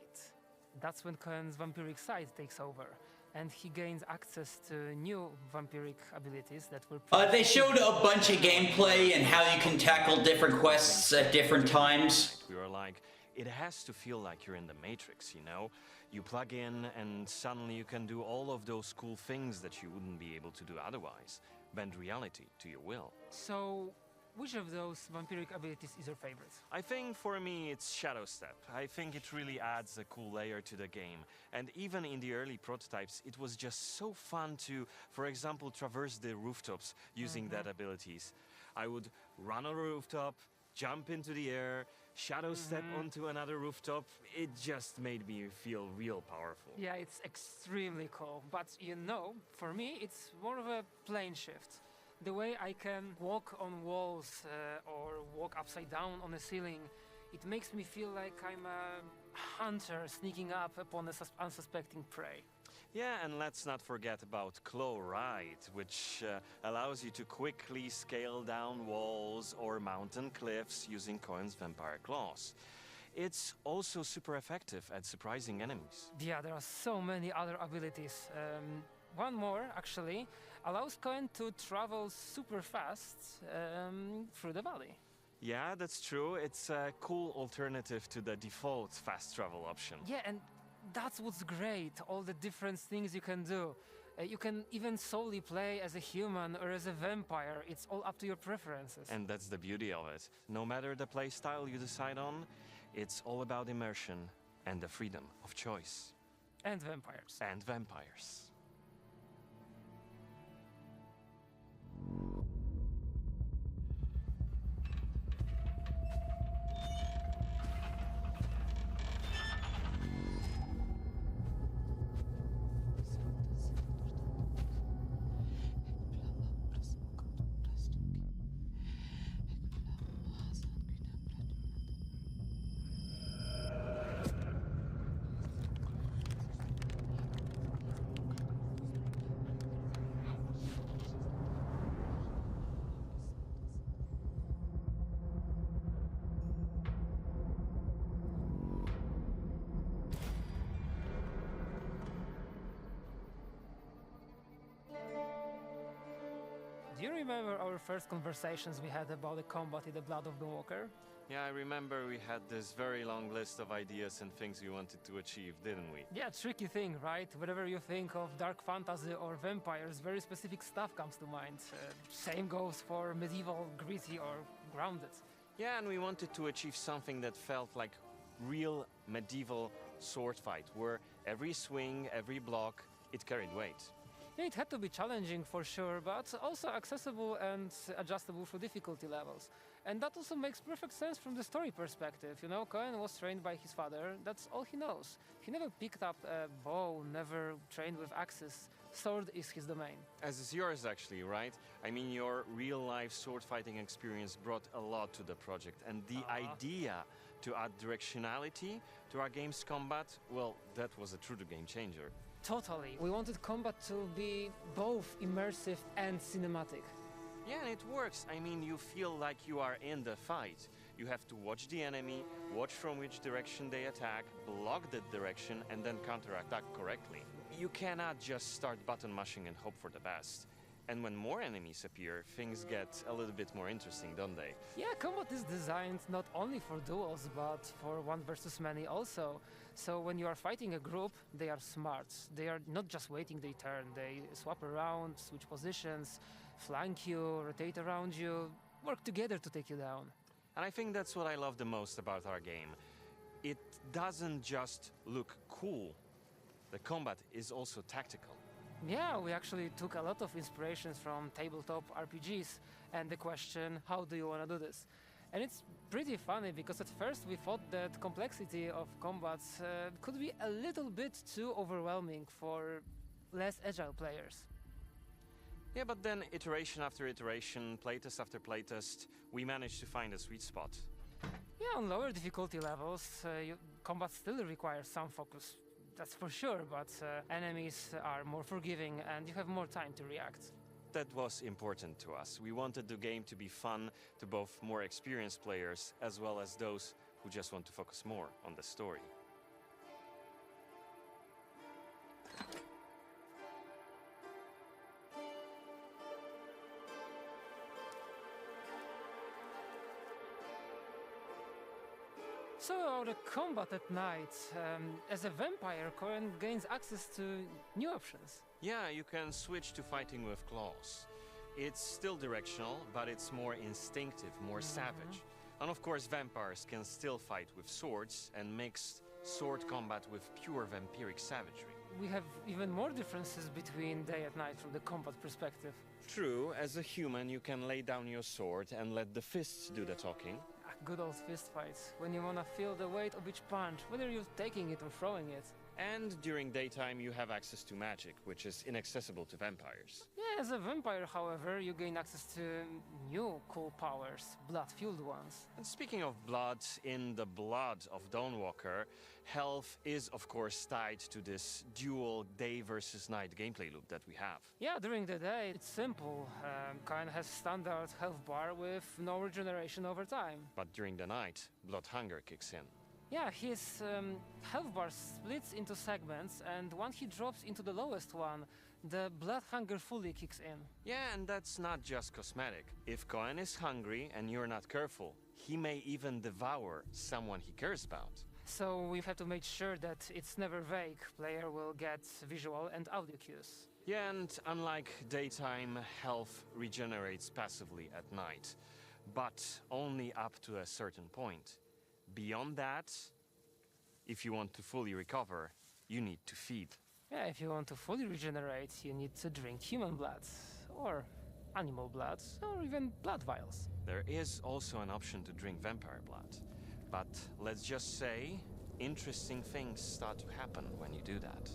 That's when Cohen's vampiric side takes over, and he gains access to new vampiric abilities that were... They showed a bunch of gameplay and how you can tackle different quests at different times. We were like, it has to feel like you're in the Matrix, you know? You plug in and suddenly you can do all of those cool things that you wouldn't be able to do otherwise. Bend reality to your will. So, which of those vampiric abilities is your favorite? I think for me it's Shadow Step. I think it really adds a cool layer to the game. And even in the early prototypes, it was just so fun to, for example, traverse the rooftops using that abilities. I would run on a rooftop, jump into the air, shadow step onto another rooftop. It just made me feel real powerful. Yeah, it's extremely cool. But you know, for me, it's more of a plane shift. The way I can walk on walls or walk upside down on a ceiling, it makes me feel like I'm a hunter sneaking up upon an unsuspecting prey. Yeah, and let's not forget about Claw Ride, which allows you to quickly scale down walls or mountain cliffs using Cohen's vampire claws. It's also super effective at surprising enemies. Yeah, there are so many other abilities. One more, actually, allows Cohen to travel super fast through the valley. Yeah, that's true. It's a cool alternative to the default fast travel option. Yeah, and that's what's great, all the different things you can do. You can even solely play as a human or as a vampire. It's all up to your preferences. And that's the beauty of it. No matter the playstyle you decide on, it's all about immersion and the freedom of choice. And vampires. And vampires. Do you remember our first conversations we had about the combat in the Blood of Dawnwalker? Yeah, I remember we had this very long list of ideas and things we wanted to achieve, didn't we? Yeah, tricky thing, right? Whenever you think of dark fantasy or vampires, very specific stuff comes to mind. Same goes for medieval, gritty or grounded. Yeah, and we wanted to achieve something that felt like real medieval sword fight, where every swing, every block, it carried weight. Yeah, it had to be challenging for sure, but also accessible and adjustable for difficulty levels. And that also makes perfect sense from the story perspective. You know, Cohen was trained by his father, that's all he knows. He never picked up a bow, never trained with axes. Sword is his domain. As is yours, actually, right? I mean, your real-life sword-fighting experience brought a lot to the project, and the idea to add directionality to our game's combat, well, that was a true game changer. Totally. We wanted combat to be both immersive and cinematic. Yeah, and it works. I mean, you feel like you are in the fight. You have to watch the enemy, watch from which direction they attack, block that direction, and then counterattack correctly. You cannot just start button mashing and hope for the best. And when more enemies appear, things get a little bit more interesting, don't they? Yeah, combat is designed not only for duels, but for one versus many also. So when you are fighting a group, they are smart. They are not just waiting their turn. They swap around, switch positions, flank you, rotate around you, work together to take you down. And I think that's what I love the most about our game. It doesn't just look cool. The combat is also tactical. Yeah, we actually took a lot of inspirations from tabletop RPGs and the question, how do you want to do this? And it's pretty funny because at first we thought that complexity of combats could be a little bit too overwhelming for less agile players. Yeah, but then iteration after iteration, playtest after playtest, we managed to find a sweet spot. Yeah, on lower difficulty levels, combat still requires some focus, that's for sure, but enemies are more forgiving and you have more time to react. That was important to us. We wanted the game to be fun to both more experienced players as well as those who just want to focus more on the story. So, the combat at night. As a vampire, Cohen gains access to new options. Yeah, you can switch to fighting with claws. It's still directional, but it's more instinctive, more savage. And of course, vampires can still fight with swords and mix sword combat with pure vampiric savagery. We have even more differences between day and night from the combat perspective. True, as a human, you can lay down your sword and let the fists do the talking. Good old fist fights, when you wanna feel the weight of each punch, whether you're taking it or throwing it. And during daytime, you have access to magic, which is inaccessible to vampires. Yeah, as a vampire, however, you gain access to new cool powers, blood-fueled ones. And speaking of blood, in the Blood of Dawnwalker, health is of course tied to this dual day versus night gameplay loop that we have. Yeah, during the day, it's simple. Kind has standard health bar with no regeneration over time. But during the night, blood hunger kicks in. Yeah, his health bar splits into segments, and once he drops into the lowest one, the blood hunger fully kicks in. Yeah, and that's not just cosmetic. If Cohen is hungry and you're not careful, he may even devour someone he cares about. So we have to make sure that it's never vague. Player will get visual and audio cues. Yeah, and unlike daytime, health regenerates passively at night, but only up to a certain point. Beyond that, if you want to fully recover, you need to feed. Yeah, if you want to fully regenerate, you need to drink human blood, or animal blood, or even blood vials. There is also an option to drink vampire blood, but let's just say, interesting things start to happen when you do that.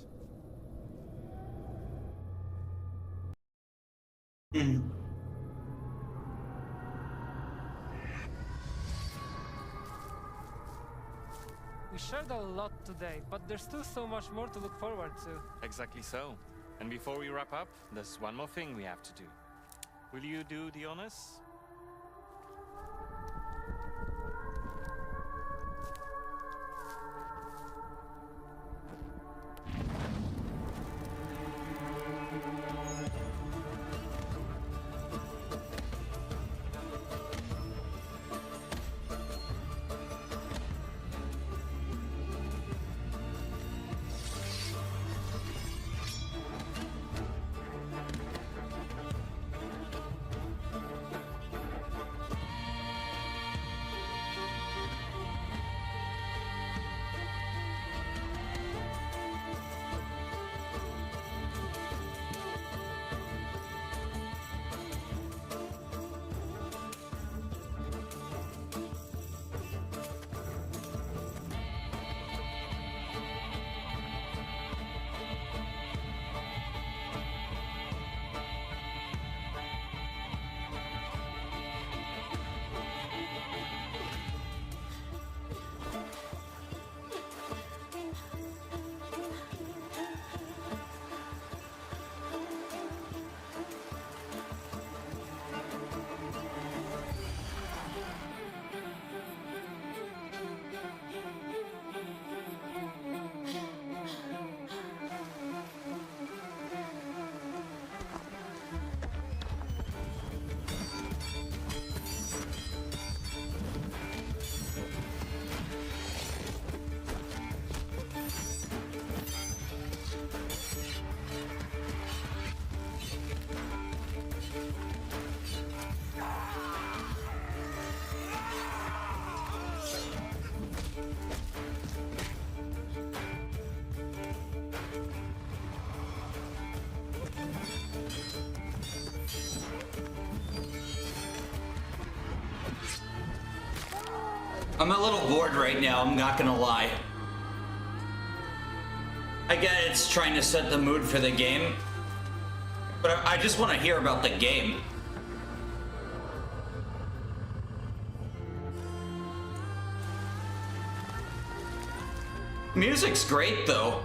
We shared a lot today, but there's still so much more to look forward to. Exactly so. And before we wrap up, there's one more thing we have to do. Will you do the honors? I'm a little bored right now, I'm not gonna lie. I get it's trying to set the mood for the game, but I just want to hear about the game. Music's great though.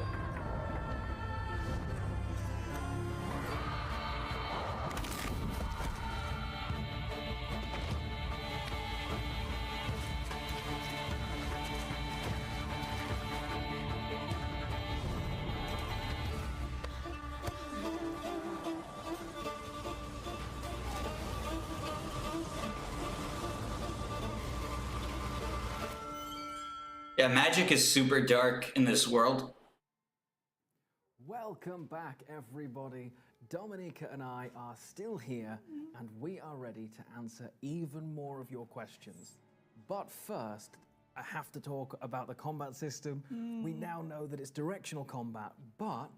Yeah, magic is super dark in this world. Welcome back, everybody. Dominica and I are still here, and we are ready to answer even more of your questions. But first, I have to talk about the combat system. We now know that it's directional combat, but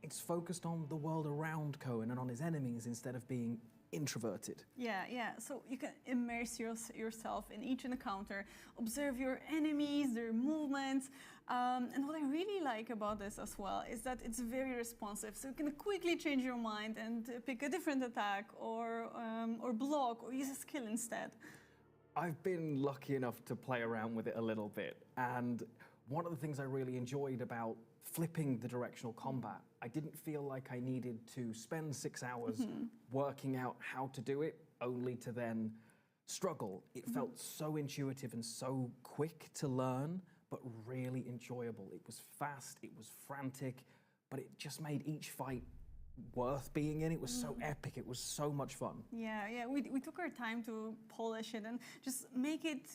it's focused on the world around Cohen and on his enemies instead of being introverted. Yeah. So you can immerse yourself in each encounter, observe your enemies, their movements. And what I really like about this as well is that it's very responsive. So you can quickly change your mind and pick a different attack or block or use a skill instead. I've been lucky enough to play around with it a little bit, and one of the things I really enjoyed about flipping the directional combat, I didn't feel like I needed to spend 6 hours working out how to do it, only to then struggle. It felt so intuitive and so quick to learn, but really enjoyable. It was fast, it was frantic, but it just made each fight worth being in. It was so epic, it was so much fun. Yeah, we took our time to polish it and just make it,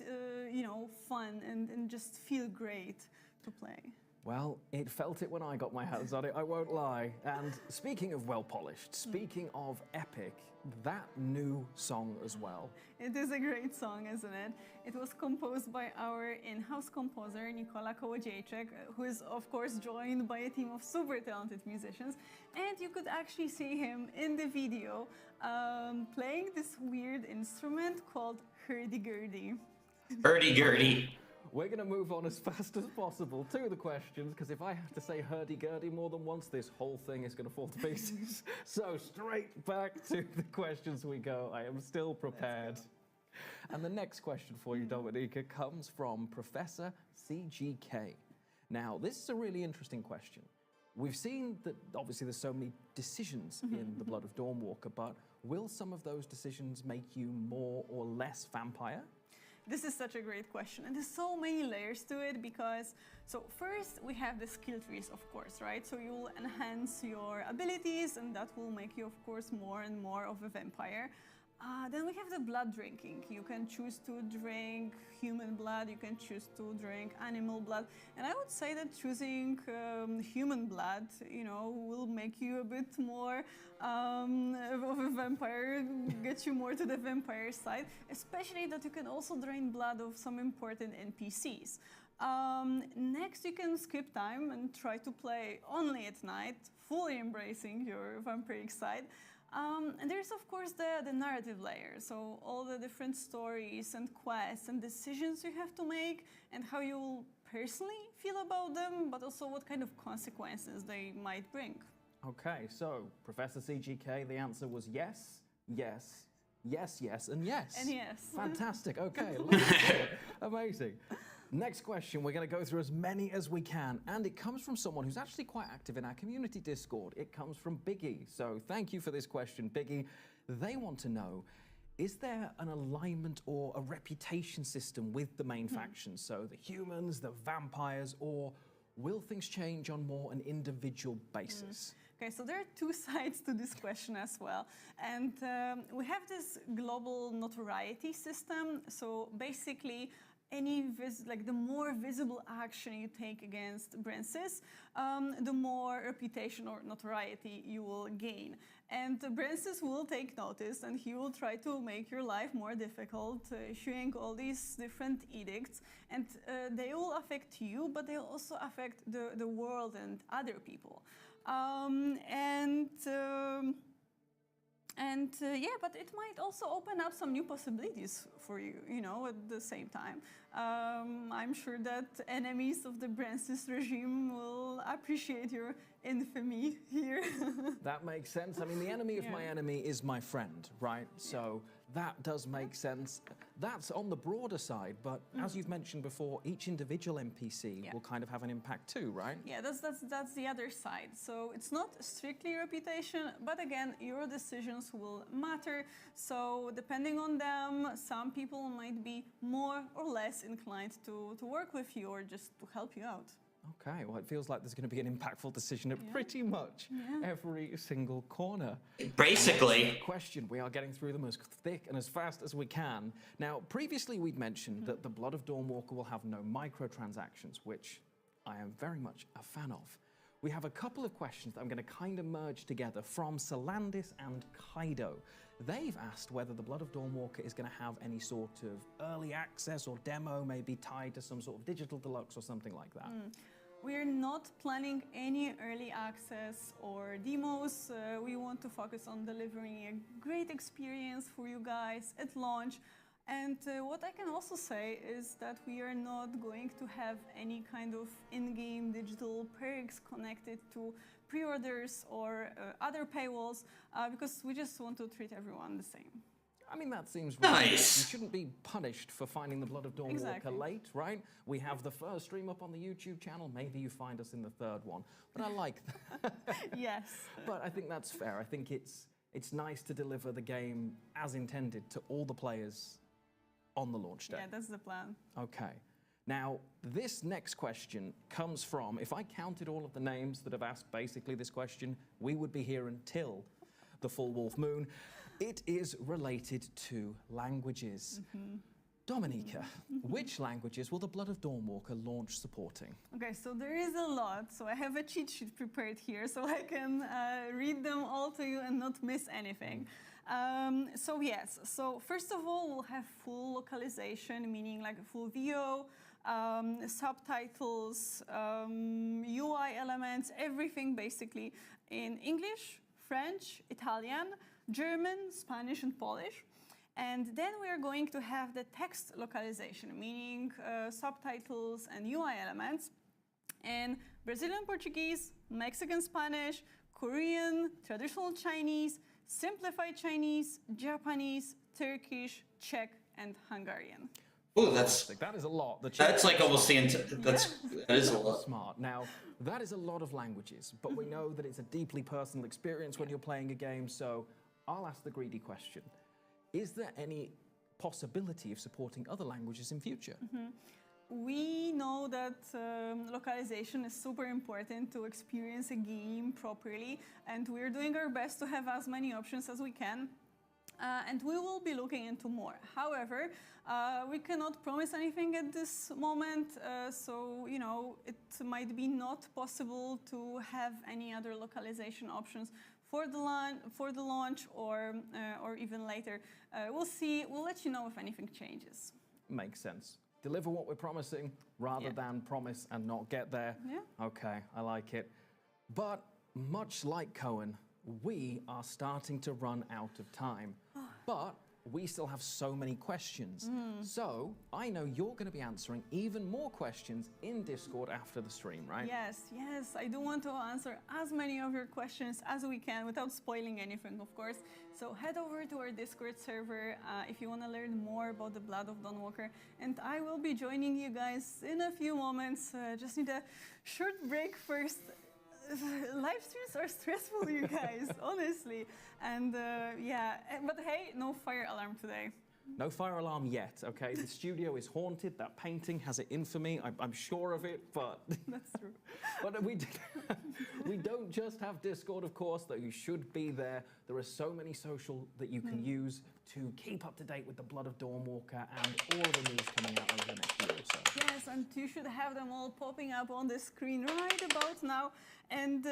fun and just feel great to play. Well, it felt it when I got my hands on it, I won't lie. And speaking of well-polished, speaking of epic, that new song as well. It is a great song, isn't it? It was composed by our in-house composer, Nikola Kołodziejczyk, who is, of course, joined by a team of super talented musicians. And you could actually see him in the video playing this weird instrument called hurdy-gurdy. Hurdy-gurdy. We're going to move on as fast as possible to the questions, because if I have to say hurdy-gurdy more than once, this whole thing is going to fall to pieces. So straight back to the questions we go. I am still prepared. And the next question for you, Dominica, comes from Professor CGK. Now, this is a really interesting question. We've seen that obviously there's so many decisions in The Blood of Dawnwalker, but will some of those decisions make you more or less vampire? This is such a great question, and there's so many layers to it because, so first we have the skill trees, of course, right? So you'll enhance your abilities, and that will make you, of course, more and more of a vampire. Then we have the blood drinking. You can choose to drink human blood, you can choose to drink animal blood. And I would say that choosing human blood, will make you a bit more of a vampire, get you more to the vampire side, especially that you can also drain blood of some important NPCs. Next, you can skip time and try to play only at night, fully embracing your vampiric side. And there's, of course, the narrative layer, so all the different stories and quests and decisions you have to make and how you will personally feel about them, but also what kind of consequences they might bring. Okay, so Professor CGK, the answer was yes, yes, yes, yes, and yes. And yes. Fantastic, okay, let's go. Amazing. Next question, we're going to go through as many as we can, and it comes from someone who's actually quite active in our community Discord. It comes from Biggie, so thank you for this question, Biggie. They want to know, is there an alignment or a reputation system with the main factions, so the humans, the vampires, or will things change on more an individual basis? Okay, so there are two sides to this question as well. And we have this global notoriety system, so basically, the more visible action you take against Brancis, the more reputation or notoriety you will gain. And Brancis will take notice, and he will try to make your life more difficult, issuing all these different edicts. And they will affect you, but they will also affect the world and other people. And yeah, but it might also open up some new possibilities for you, you know, at the same time. I'm sure that enemies of the Brancis regime will appreciate your infamy here. That makes sense. I mean, the enemy of my enemy is my friend, right? So that does make sense. That's on the broader side, but as you've mentioned before, each individual NPC will kind of have an impact too, right? Yeah, that's the other side. So it's not strictly reputation, but again, your decisions will matter. So depending on them, some people might be more or less inclined to work with you or just to help you out. Okay, well, it feels like there's going to be an impactful decision at pretty much every single corner. Basically. Question, we are getting through them as thick and as fast as we can. Now, previously we'd mentioned that the Blood of Dawnwalker will have no microtransactions, which I am very much a fan of. We have a couple of questions that I'm going to kind of merge together from Solandis and Kaido. They've asked whether the Blood of Dawnwalker is going to have any sort of early access or demo, maybe tied to some sort of digital deluxe or something like that. We're not planning any early access or demos. We want to focus on delivering a great experience for you guys at launch. And what I can also say is that we are not going to have any kind of in-game digital perks connected to pre-orders or other paywalls because we just want to treat everyone the same. I mean, that seems right. Nice. You shouldn't be punished for finding the Blood of Dawnwalker late, right? We have the first stream up on the YouTube channel. Maybe you find us in the third one. But I like that. Yes. But I think that's fair. I think it's nice to deliver the game as intended to all the players on the launch day. Yeah, that's the plan. Okay. Now, this next question comes from, if I counted all of the names that have asked basically this question, we would be here until the full Wolf Moon. It is related to languages. Dominica, which languages will the Blood of Dawnwalker launch supporting? Okay, so there is a lot. So I have a cheat sheet prepared here so I can read them all to you and not miss anything. So yes, so first of all, we'll have full localization, meaning like a full VO, subtitles, UI elements, everything basically in English, French, Italian, German, Spanish, and Polish. And then we are going to have the text localization, meaning subtitles and UI elements in Brazilian Portuguese, Mexican Spanish, Korean, traditional Chinese, simplified Chinese, Japanese, Turkish, Czech, and Hungarian. Oh, that is a lot. That's like almost the that is a lot. Smart. Now, that is a lot of languages, but we know that it's a deeply personal experience when you're playing a game, so I'll ask the greedy question. Is there any possibility of supporting other languages in future? We know that localization is super important to experience a game properly, and we're doing our best to have as many options as we can. And we will be looking into more. However, we cannot promise anything at this moment, so you know it might be not possible to have any other localization options for the launch or even later. We'll see. We'll let you know if anything changes. Makes sense. Deliver what we're promising rather than promise and not get there. Yeah. Okay, I like it. But much like Cohen, we are starting to run out of time. But we still have so many questions. So I know you're going to be answering even more questions in Discord after the stream, right? Yes, yes. I do want to answer as many of your questions as we can without spoiling anything, of course. So head over to our Discord server if you want to learn more about the Blood of Dawnwalker. And I will be joining you guys in a few moments. Just need a short break first. Live streams are stressful, you guys, honestly. And yeah, but hey, no fire alarm today. No fire alarm yet, okay? The studio is haunted. That painting has an infamy. I'm sure of it, but... That's true. But we don't just have Discord, of course, though you should be there. There are so many social that you can use to keep up to date with the Blood of Dawnwalker and all of the news coming out over the next year or so. Yes, and you should have them all popping up on the screen right about now. And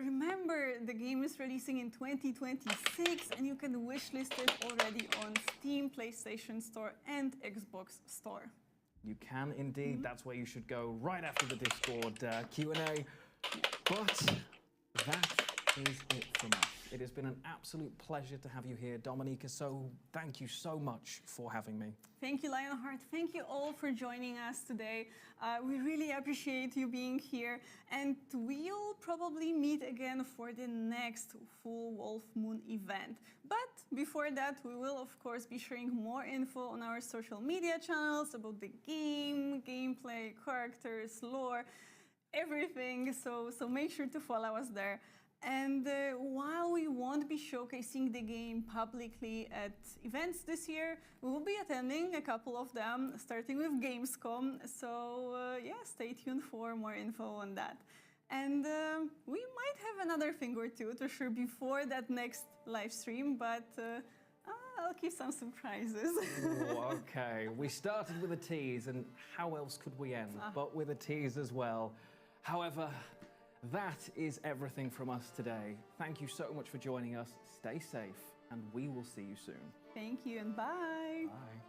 remember, the game is releasing in 2026, and you can wishlist it already on Steam, PlayStation Store, and Xbox Store. You can indeed. That's where you should go right after the Discord Q&A. But that is it from us. It has been an absolute pleasure to have you here, Dominika, so thank you so much for having me. Thank you, Lionheart. Thank you all for joining us today. We really appreciate you being here, and we'll probably meet again for the next full Wolf Moon event. But before that, we will of course be sharing more info on our social media channels about the game, gameplay, characters, lore, everything. So make sure to follow us there. And while we won't be showcasing the game publicly at events this year, we will be attending a couple of them, starting with Gamescom. So yeah, stay tuned for more info on that. And we might have another thing or two to share before that next live stream, but I'll keep some surprises. Oh, okay, we started with a tease, and how else could we end but with a tease as well? However, that is everything from us today. Thank you so much for joining us. Stay safe, and we will see you soon. Thank you, and bye. Bye.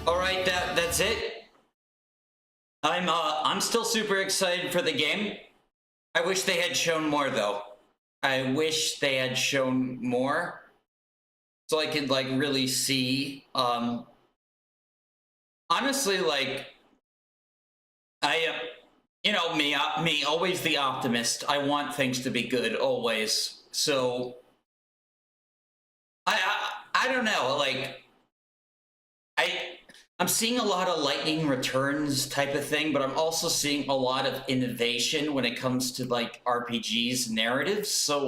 All right, that's it. I'm still super excited for the game. I wish they had shown more though. I wish they had shown more so I could like really see. Honestly, like you know me, always the optimist. I want things to be good always. So I don't know, like I'm seeing a lot of lightning returns type of thing, but I'm also seeing a lot of innovation when it comes to like RPGs narratives. So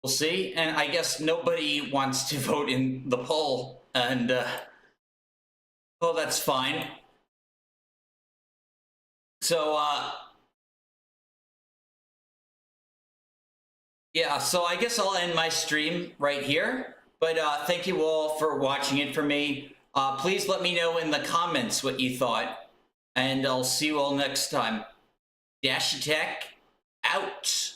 we'll see. And I guess nobody wants to vote in the poll, and well, that's fine. So yeah, so I guess I'll end my stream right here. But thank you all for watching it for me. Please let me know in the comments what you thought, and I'll see you all next time. Dash Attack out.